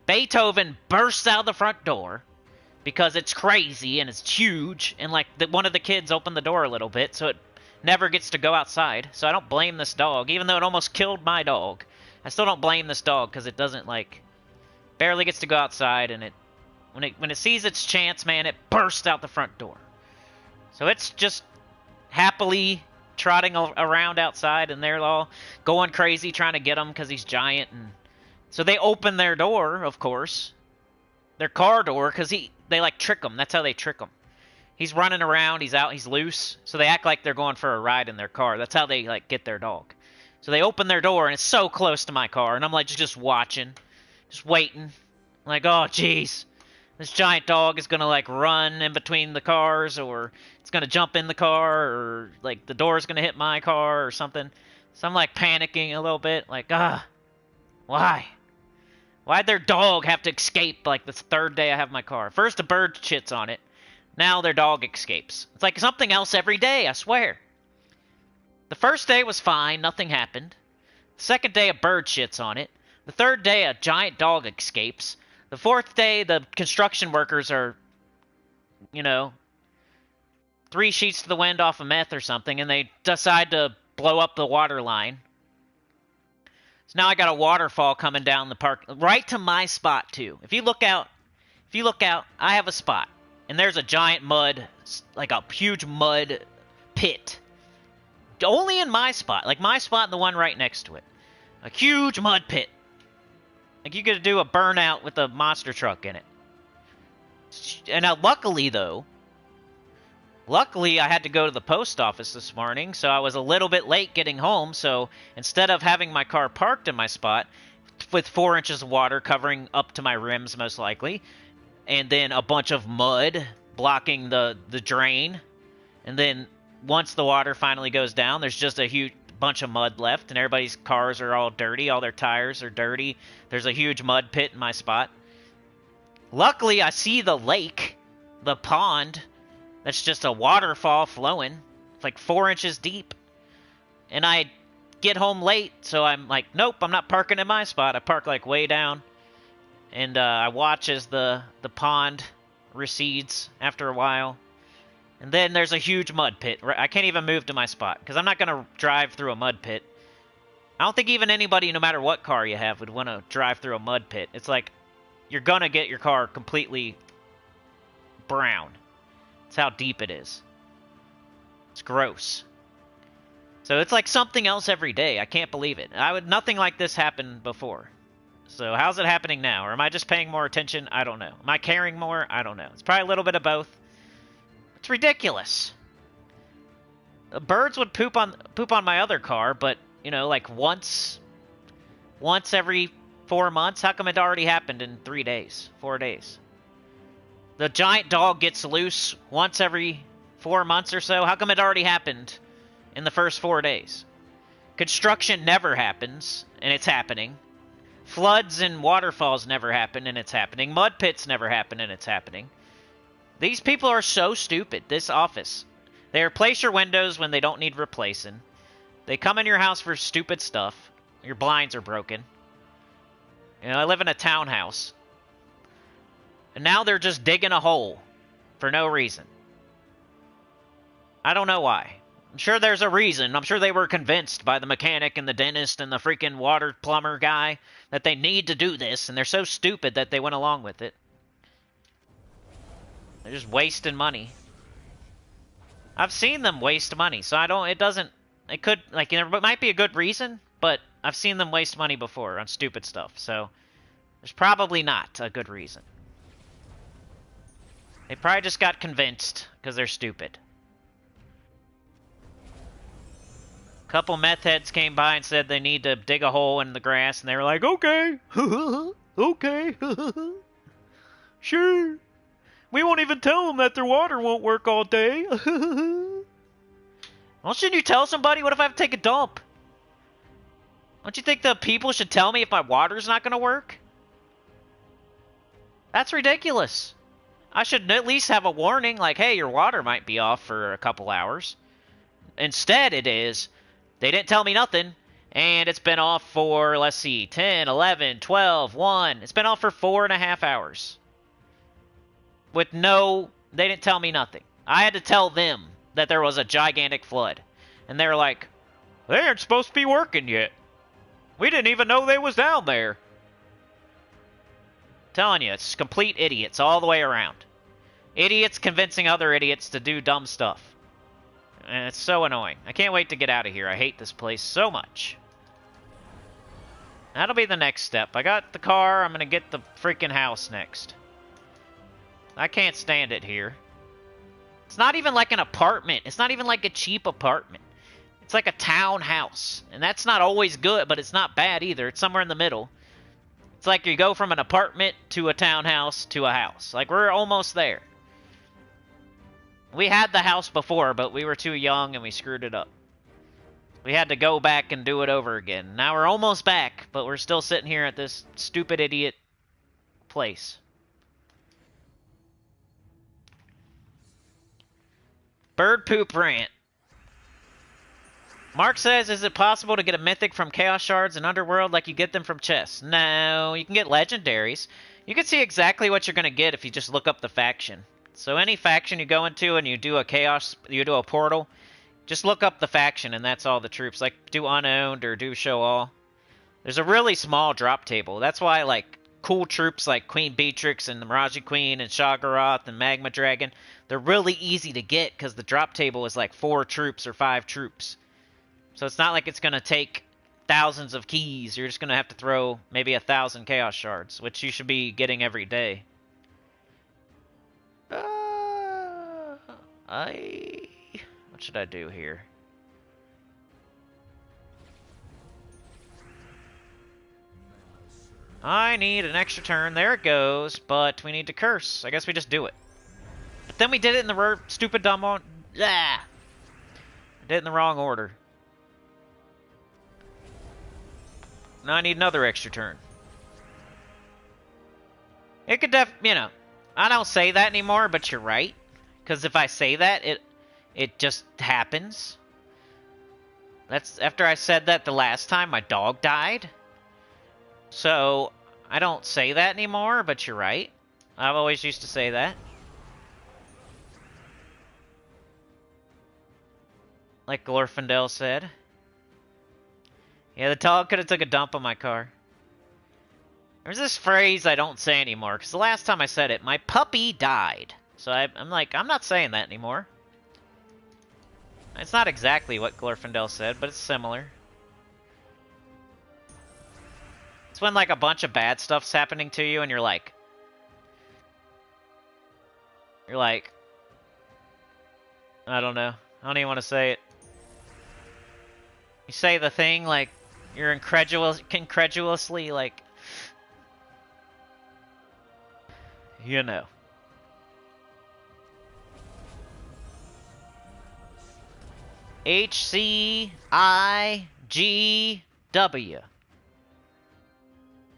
Beethoven bursts out the front door because it's crazy and it's huge. And, like, one of the kids opened the door a little bit, so it never gets to go outside. So I don't blame this dog. Even though it almost killed my dog, I still don't blame this dog because it doesn't, like, barely gets to go outside. And when it sees its chance, man, it bursts out the front door. So it's just happily trotting around outside, and they're all going crazy trying to get him because he's giant. And so they open their door, of course, their car door, because they, like, trick him. That's how they trick him. He's running around, he's out, he's loose, so they act like they're going for a ride in their car. That's how they, like, get their dog. So they open their door, and it's so close to my car, and I'm, like, just watching, just waiting. I'm like, oh, jeez. This giant dog is going to, like, run in between the cars, or it's going to jump in the car, or, like, the door's going to hit my car or something. So I'm, like, panicking a little bit, like, why? Why'd their dog have to escape, like, this 3rd day I have my car? First, a bird shits on it. Now their dog escapes. It's like something else every day, I swear. The first day was fine, nothing happened. The 2nd day, a bird shits on it. The 3rd day, a giant dog escapes. The 4th day, the construction workers are, you know, 3 sheets to the wind off of meth or something, and they decide to blow up the water line. So now I got a waterfall coming down the park, right to my spot, too. If you look out, I have a spot, and there's a giant mud, like a huge mud pit. Only in my spot, like my spot and the one right next to it. A huge mud pit. Like, you could do a burnout with a monster truck in it. And now, luckily, I had to go to the post office this morning, so I was a little bit late getting home. So instead of having my car parked in my spot with 4 inches of water covering up to my rims, most likely, and then a bunch of mud blocking the drain, and then once the water finally goes down, there's just a huge bunch of mud left, and everybody's cars are all dirty, all their tires are dirty. There's a huge mud pit in my spot. Luckily, I see the lake, the pond, that's just a waterfall flowing. It's like 4 inches deep. And I get home late, so I'm like, nope, I'm not parking in my spot. I park, like, way down. And I watch as the pond recedes after a while. And then there's a huge mud pit. I can't even move to my spot, because I'm not going to drive through a mud pit. I don't think even anybody, no matter what car you have, would want to drive through a mud pit. It's like, you're going to get your car completely brown. That's how deep it is. It's gross. So it's like something else every day. I can't believe it. Nothing like this happened before. So how's it happening now? Or am I just paying more attention? I don't know. Am I caring more? I don't know. It's probably a little bit of both. It's ridiculous. Birds would poop on my other car, but you know, like once every 4 months. How come it already happened in 3 days, 4 days? The giant dog gets loose once every 4 months or so. How come it already happened in the first 4 days? Construction never happens, and it's happening. Floods and waterfalls never happen, and it's happening. Mud pits never happen, and it's happening. These people are so stupid. This office. They replace your windows when they don't need replacing. They come in your house for stupid stuff. Your blinds are broken. You know, I live in a townhouse. And now they're just digging a hole for no reason. I don't know why. I'm sure there's a reason. I'm sure they were convinced by the mechanic and the dentist and the freaking water plumber guy that they need to do this, and they're so stupid that they went along with it. They're just wasting money. I've seen them waste money, so it could, like, you know, it might be a good reason, but I've seen them waste money before on stupid stuff, so there's probably not a good reason. They probably just got convinced because they're stupid. A couple meth heads came by and said they need to dig a hole in the grass, and they were like, okay, okay, sure. We won't even tell them that their water won't work all day. Well, shouldn't you tell somebody? What if I have to take a dump? Don't you think the people should tell me if my water's not going to work? That's ridiculous. I should at least have a warning, like, hey, your water might be off for a couple hours. Instead, it is, they didn't tell me nothing, and it's been off for, let's see, 10, 11, 12, 1. It's been off for 4.5 hours. With no, they didn't tell me nothing. I had to tell them that there was a gigantic flood. And they're like, they aren't supposed to be working yet. We didn't even know they was down there. Telling you, it's complete idiots all the way around. Idiots convincing other idiots to do dumb stuff. And it's so annoying. I can't wait to get out of here. I hate this place so much. That'll be the next step. I got the car. I'm going to get the freaking house next. I can't stand it here. It's not even like an apartment. It's not even like a cheap apartment. It's like a townhouse. And that's not always good, but it's not bad either. It's somewhere in the middle. It's like you go from an apartment to a townhouse to a house. Like, we're almost there. We had the house before, but we were too young and we screwed it up. We had to go back and do it over again. Now we're almost back, but we're still sitting here at this stupid idiot place. Bird poop rant. Mark says, is it possible to get a mythic from Chaos Shards in Underworld like you get them from chests? No, you can get legendaries. You can see exactly what you're going to get if you just look up the faction. So any faction you go into and you do a portal, just look up the faction and that's all the troops. Like, do unowned or do show all. There's a really small drop table. That's why, like, cool troops like Queen Beatrix and the Miraji Queen and Shagaroth and Magma Dragon, they're really easy to get because the drop table is like 4 troops or 5 troops. So it's not like it's going to take thousands of keys. You're just going to have to throw maybe 1,000 Chaos Shards, which you should be getting every day. What should I do here? I need an extra turn. There it goes. But we need to curse. I guess we just do it. But then we did it in the stupid dumb one. I did it in the wrong order. Now I need another extra turn. It could you know, I don't say that anymore, but you're right. Because if I say that, it just happens. That's after I said that the last time my dog died. So, I don't say that anymore, but you're right. I've always used to say that. Like Glorfindel said. Yeah, the dog could have took a dump on my car. There's this phrase I don't say anymore, because the last time I said it, my puppy died. So I'm like, I'm not saying that anymore. It's not exactly what Glorfindel said, but it's similar. It's when like a bunch of bad stuff's happening to you and you're like, I don't know. I don't even want to say it. You say the thing like you're incredulously like, you know. HCIGW.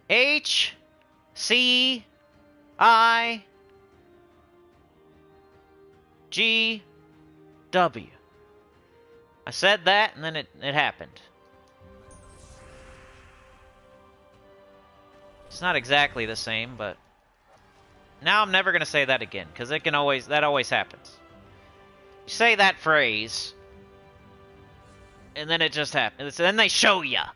HCIGW. I said that and then it happened. It's not exactly the same, but now I'm never gonna say that again because that always happens. You say that phrase, and then it just happens. Then they show ya.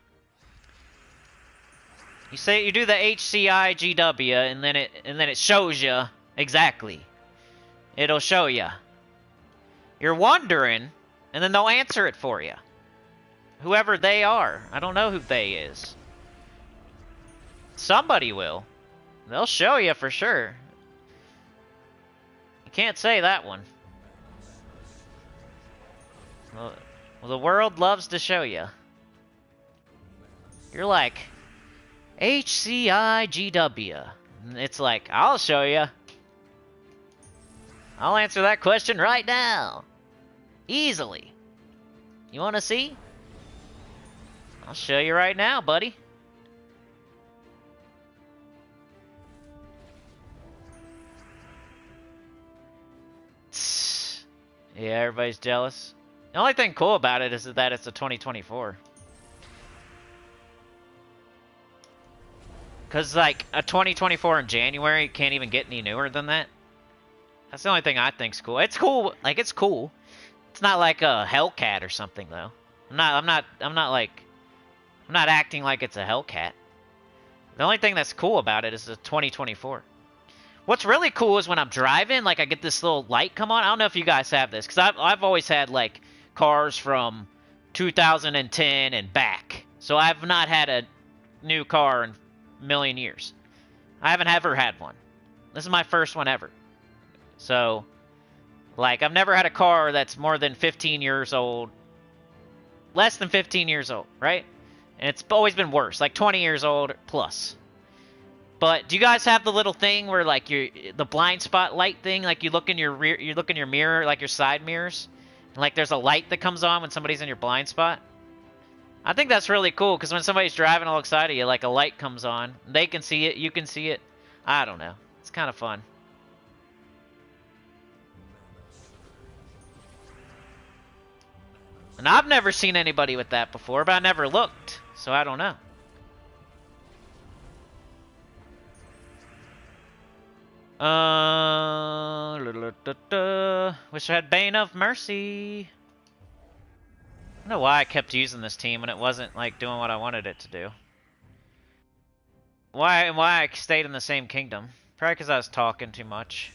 You do the HCIGW, and then it shows ya exactly. It'll show ya. You're wondering, and then they'll answer it for you. Whoever they are, I don't know who they is. Somebody will. They'll show you for sure. You can't say that one. Well, the world loves to show you. You're like, HCIGW. And it's like, I'll show you. I'll answer that question right now. Easily. You want to see? I'll show you right now, buddy. Yeah, everybody's jealous. The only thing cool about it is that it's a 2024. Because, like, a 2024 in January can't even get any newer than that. That's the only thing I think's cool. It's cool. Like, it's cool. It's not like a Hellcat or something, though. I'm not acting like it's a Hellcat. The only thing that's cool about it is the 2024. What's really cool is when I'm driving, like, I get this little light come on. I don't know if you guys have this, because I've always had, like, cars from 2010 and back. So I've not had a new car in a million years. I haven't ever had one. This is my first one ever. So, like, I've never had a car that's more than 15 years old. Less than 15 years old, right? And it's always been worse, like 20 years old plus. But do you guys have the little thing where, like, the blind spot light thing, like you look in your mirror, like your side mirrors, and like there's a light that comes on when somebody's in your blind spot? I think that's really cool because when somebody's driving alongside of you, like a light comes on, they can see it, you can see it. I don't know. It's kind of fun. And I've never seen anybody with that before, but I never looked, so I don't know. Wish I had Bane of Mercy. I don't know why I kept using this team when it wasn't like doing what I wanted it to do. Why I stayed in the same kingdom? Probably because I was talking too much.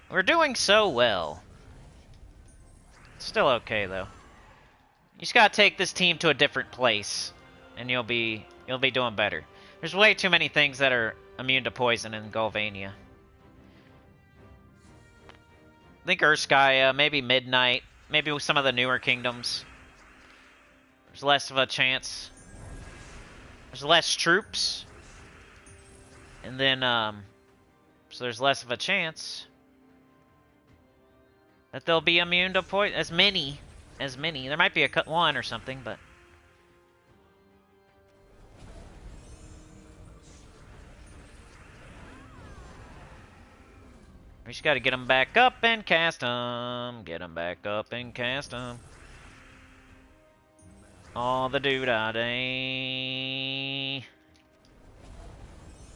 We're doing so well. Still okay though. You just gotta take this team to a different place, and you'll be doing better. There's way too many things that are immune to poison in Golvania. I think Urskaya, maybe Midnight, maybe with some of the newer kingdoms. There's less of a chance. There's less troops. And then, so there's less of a chance that they'll be immune to poison. As many. There might be one or something, but... We just gotta get them back up and cast them. Get them back up and cast them. All the doo-da-day.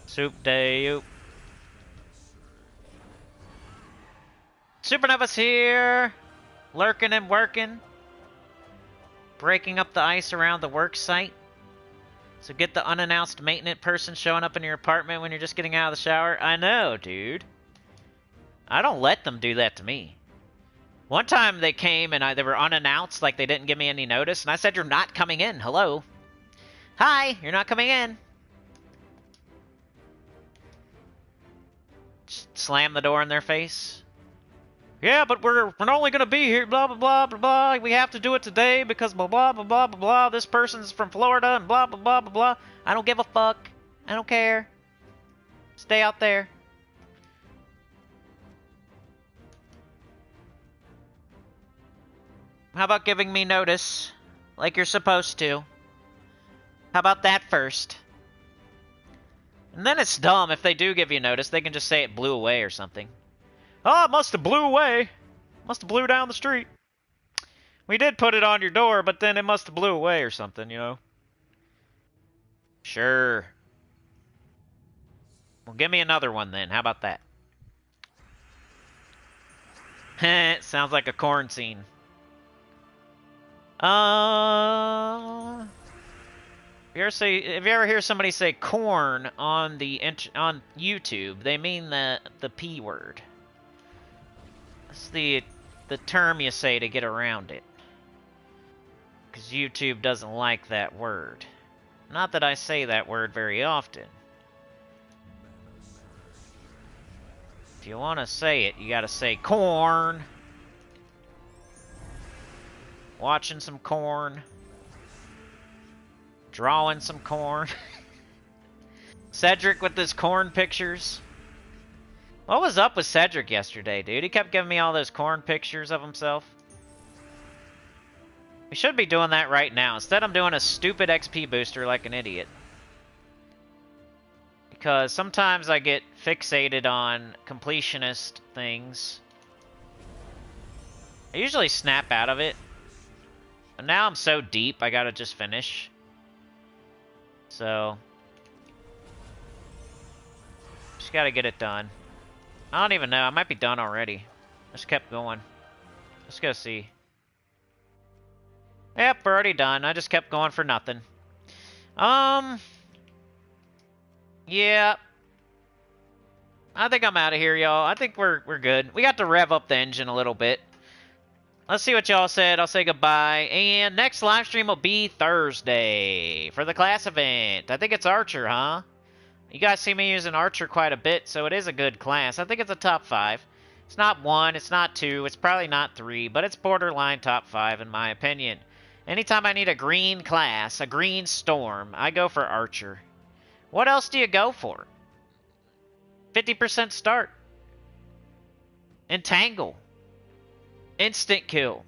Soup day-oop. Supernova's here. Lurking and working. Breaking up the ice around the work site. So get the unannounced maintenance person showing up in your apartment when you're just getting out of the shower. I know, dude. I don't let them do that to me. One time they came and they were unannounced, like they didn't give me any notice, and I said, "You're not coming in. Hello. Hi, you're not coming in." Just slam the door in their face. Yeah, but we're only gonna be here, blah, blah, blah, blah, blah. We have to do it today because blah, blah, blah, blah, blah, blah. This person's from Florida and blah, blah, blah, blah, blah. I don't give a fuck. I don't care. Stay out there. How about giving me notice like you're supposed to? How about that first? And then it's dumb if they do give you notice, they can just say it blew away or something. Oh, it must have blew away. Must have blew down the street. We did put it on your door, but then it must have blew away or something, you know? Sure. Well, give me another one then. How about that? It sounds like a corn scene. If you ever hear somebody say corn on on YouTube, they mean the P word. That's the term you say to get around it. Because YouTube doesn't like that word. Not that I say that word very often. If you want to say it, you gotta say corn. Watching some corn. Drawing some corn. Cedric with his corn pictures. What was up with Cedric yesterday, dude? He kept giving me all those corn pictures of himself. We should be doing that right now. Instead, I'm doing a stupid XP booster like an idiot. Because sometimes I get fixated on completionist things. I usually snap out of it. But now I'm so deep, I gotta just finish. So, just gotta get it done. I don't even know. I might be done already. Just kept going. Let's go see. Yep, we're already done. I just kept going for nothing. Yeah. I think I'm out of here, y'all. I think we're good. We got to rev up the engine a little bit. Let's see what y'all said. I'll say goodbye. And next live stream will be Thursday for the class event. I think it's Archer, huh? You guys see me using Archer quite a bit, so it is a good class. I think it's a top 5. It's not 1, it's not 2, it's probably not 3, but it's borderline top 5 in my opinion. Anytime I need a green class, a green storm, I go for Archer. What else do you go for? 50% start. Entangle. Instant kill.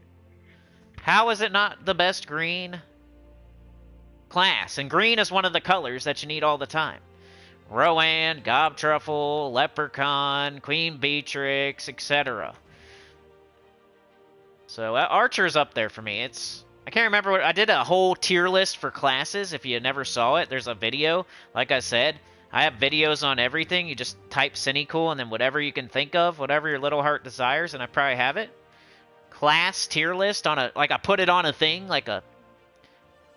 How is it not the best green class? And green is one of the colors that you need all the time. Rowan, Gobtruffle, Leprechaun, Queen Beatrix, etc. So Archer's up there for me. I can't remember what I did a whole tier list for classes. If you never saw it, there's a video. Like I said, I have videos on everything. You just type Sinnycool and then whatever you can think of, whatever your little heart desires, and I probably have it. Class tier list on I put it on a thing, like a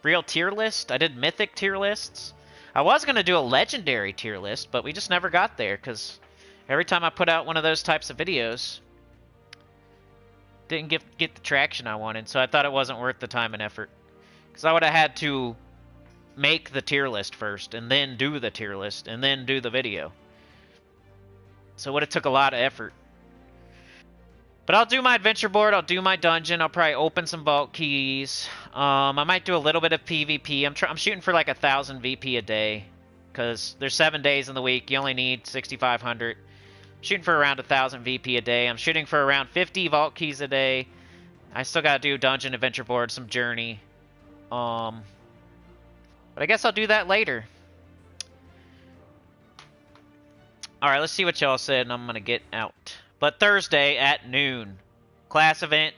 real tier list. I did mythic tier lists. I was going to do a legendary tier list, but we just never got there, because every time I put out one of those types of videos, didn't get the traction I wanted, so I thought it wasn't worth the time and effort. Because I would have had to make the tier list first, and then do the tier list, and then do the video. So it would have took a lot of effort. But I'll do my adventure board, I'll do my dungeon, I'll probably open some vault keys. I might do a little bit of PvP. I'm shooting for like 1,000 VP a day. Because there's 7 days in the week, you only need 6,500. Shooting for around 1,000 VP a day. I'm shooting for around 50 vault keys a day. I still gotta do dungeon, adventure board, some journey. But I guess I'll do that later. Alright, let's see what y'all said, and I'm gonna get out. But Thursday at noon, class event,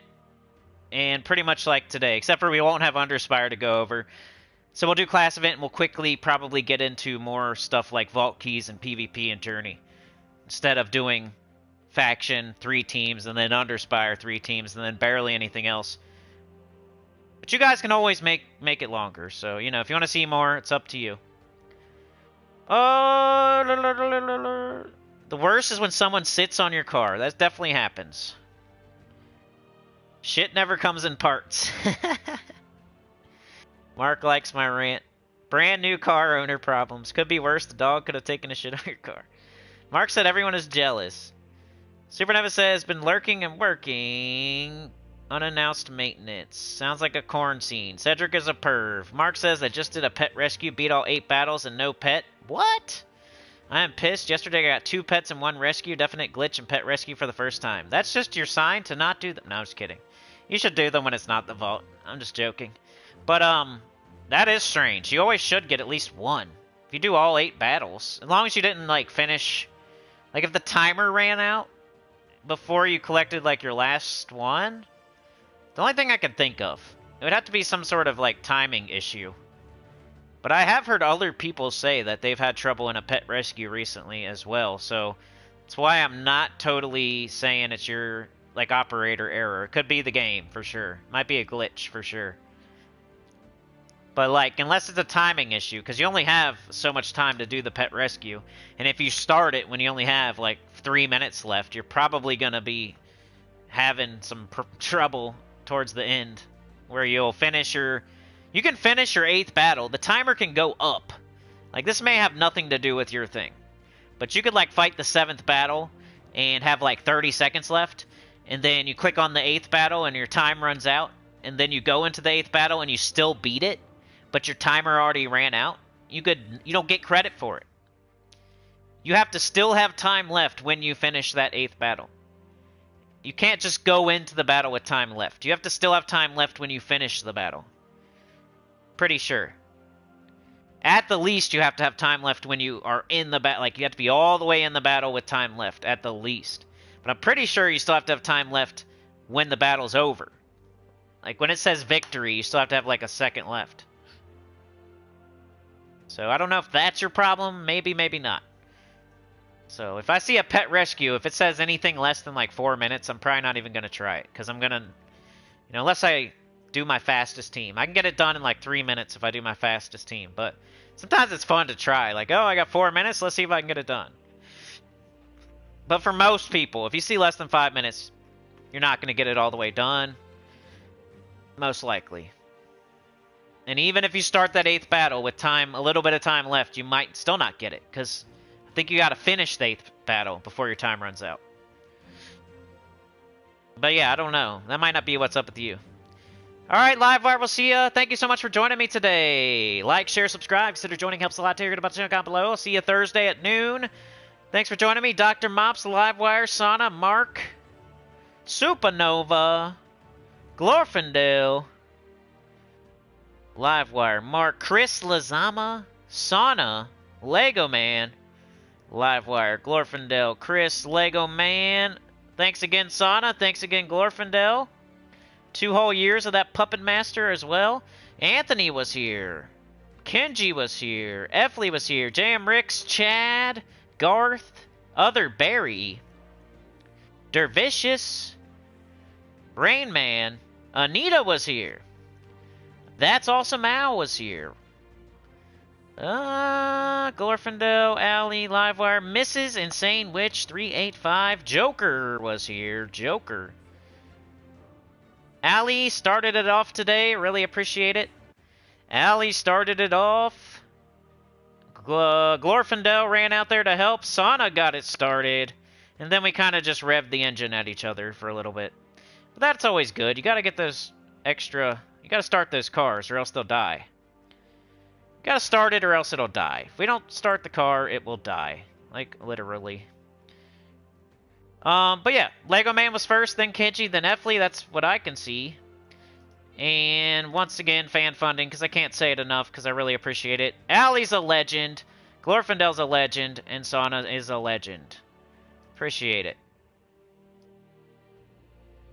and pretty much like today, except for we won't have Underspire to go over. So we'll do class event, and we'll quickly probably get into more stuff like vault keys and PvP and journey, instead of doing faction 3 teams and then Underspire 3 teams and then barely anything else. But you guys can always make it longer. So you know, if you want to see more, it's up to you. The worst is when someone sits on your car. That definitely happens. Shit never comes in parts. Mark likes my rant. Brand new car owner problems. Could be worse. The dog could have taken a shit on your car. Mark said everyone is jealous. Supernova says, been lurking and working. Unannounced maintenance. Sounds like a corn scene. Cedric is a perv. Mark says, I just did a pet rescue, beat all 8 battles and no pet. What? I am pissed. Yesterday I got 2 pets and 1 rescue. Definite glitch in pet rescue for the first time. That's just your sign to not do them. No, I'm just kidding. You should do them when it's not the vault. I'm just joking. But, that is strange. You always should get at least 1. If you do all 8 battles. As long as you didn't, like, finish... Like, if the timer ran out before you collected, like, your last one... The only thing I can think of. It would have to be some sort of, like, timing issue. But I have heard other people say that they've had trouble in a pet rescue recently as well. So, that's why I'm not totally saying it's your, like, operator error. It could be the game, for sure. Might be a glitch, for sure. But, like, unless it's a timing issue, because you only have so much time to do the pet rescue. And if you start it when you only have, like, 3 minutes left, you're probably going to be having some trouble towards the end. Where you'll finish your... You can finish your 8th battle. The timer can go up. Like, this may have nothing to do with your thing. But you could, like, fight the 7th battle and have, like, 30 seconds left. And then you click on the 8th battle and your time runs out. And then you go into the 8th battle and you still beat it. But your timer already ran out. You don't get credit for it. You have to still have time left when you finish that 8th battle. You can't just go into the battle with time left. You have to still have time left when you finish the battle. Pretty sure. At the least, you have to have time left when you are in the battle. Like, you have to be all the way in the battle with time left, at the least. But I'm pretty sure you still have to have time left when the battle's over. Like, when it says victory, you still have to have, like, a second left. So, I don't know if that's your problem. Maybe, maybe not. So, if I see a pet rescue, if it says anything less than, like, 4 minutes, I'm probably not even going to try it. Because I'm going to... You know, unless I do my fastest team. I can get it done in, like, 3 minutes if I do my fastest team. But sometimes it's fun to try. Like, oh, I got 4 minutes. Let's see if I can get it done. But for most people, if you see less than 5 minutes, you're not going to get it all the way done. Most likely. And even if you start that 8th battle with time, a little bit of time left, you might still not get it. Because I think you got to finish the 8th battle before your time runs out. But yeah, I don't know. That might not be what's up with you. Alright, Livewire, we'll see ya. Thank you so much for joining me today. Like, share, subscribe. Consider joining. Helps a lot. Tell your good about the channel down below. I'll see you Thursday at noon. Thanks for joining me. Dr. Mops, Livewire, Sana, Mark, Supernova, Glorfindale, Livewire, Mark, Chris Lazama, Sana, Lego Man, Livewire, Glorfindale, Chris, Lego Man. Thanks again, Sana. Thanks again, Glorfindale. 2 whole years of that Puppet Master as well. Anthony was here. Kenji was here. Efley was here. JM Ricks, Chad, Garth, Other Barry, Dervicious, Rain Man, Anita was here. That's Awesome Al was here. Glorfindale, Alley, Livewire, Mrs. Insane Witch 385, Joker was here. Joker. Allie started it off today. Really appreciate it. Allie started it off. Glorfindale ran out there to help. Sana got it started. And then we kind of just revved the engine at each other for a little bit. But that's always good. You got to get those extra... You got to start those cars or else they'll die. You got to start it or else it'll die. If we don't start the car, it will die. Like, literally. But yeah, Lego Man was first, then Kenji, then Efley. That's what I can see. And once again, fan funding, because I can't say it enough, because I really appreciate it. Allie's a legend, Glorfindale's a legend, and Sana is a legend. Appreciate it.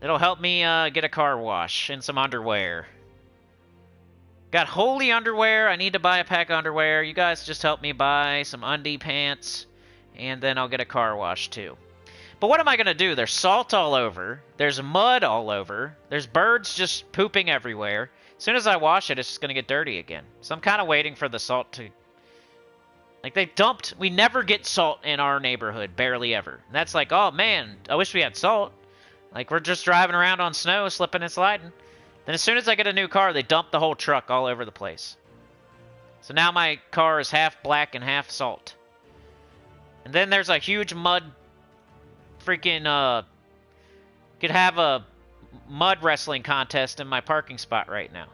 It'll help me get a car wash and some underwear. Got holy underwear. I need to buy a pack of underwear. You guys just help me buy some undie pants, and then I'll get a car wash too. But what am I going to do? There's salt all over. There's mud all over. There's birds just pooping everywhere. As soon as I wash it, it's just going to get dirty again. So I'm kind of waiting for the salt to... Like, they dumped... We never get salt in our neighborhood. Barely ever. And that's like, oh, man, I wish we had salt. Like, we're just driving around on snow, slipping and sliding. Then as soon as I get a new car, they dump the whole truck all over the place. So now my car is half black and half salt. And then there's a huge mud freaking, could have a mud wrestling contest in my parking spot right now.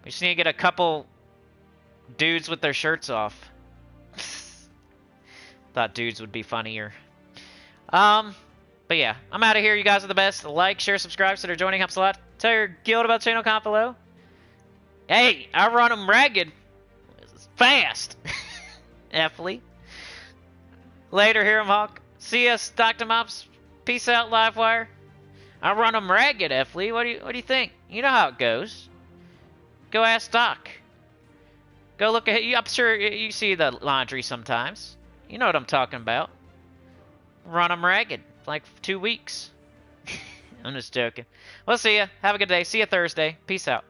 We just need to get a couple dudes with their shirts off. Thought dudes would be funnier. But yeah, I'm out of here. You guys are the best. Like, share, subscribe, so they're joining helps a lot. Tell your guild about the channel, comment below. Hey, I run them ragged. Fast. Effley. Later, Hero Hawk. See us, Dr. Mops. Peace out, Livewire. I run them ragged, Effley. What do you think? You know how it goes. Go ask Doc. Go look at you. I'm sure you see the laundry sometimes. You know what I'm talking about. Run them ragged. Like 2 weeks. I'm just joking. We'll see ya. Have a good day. See you Thursday. Peace out.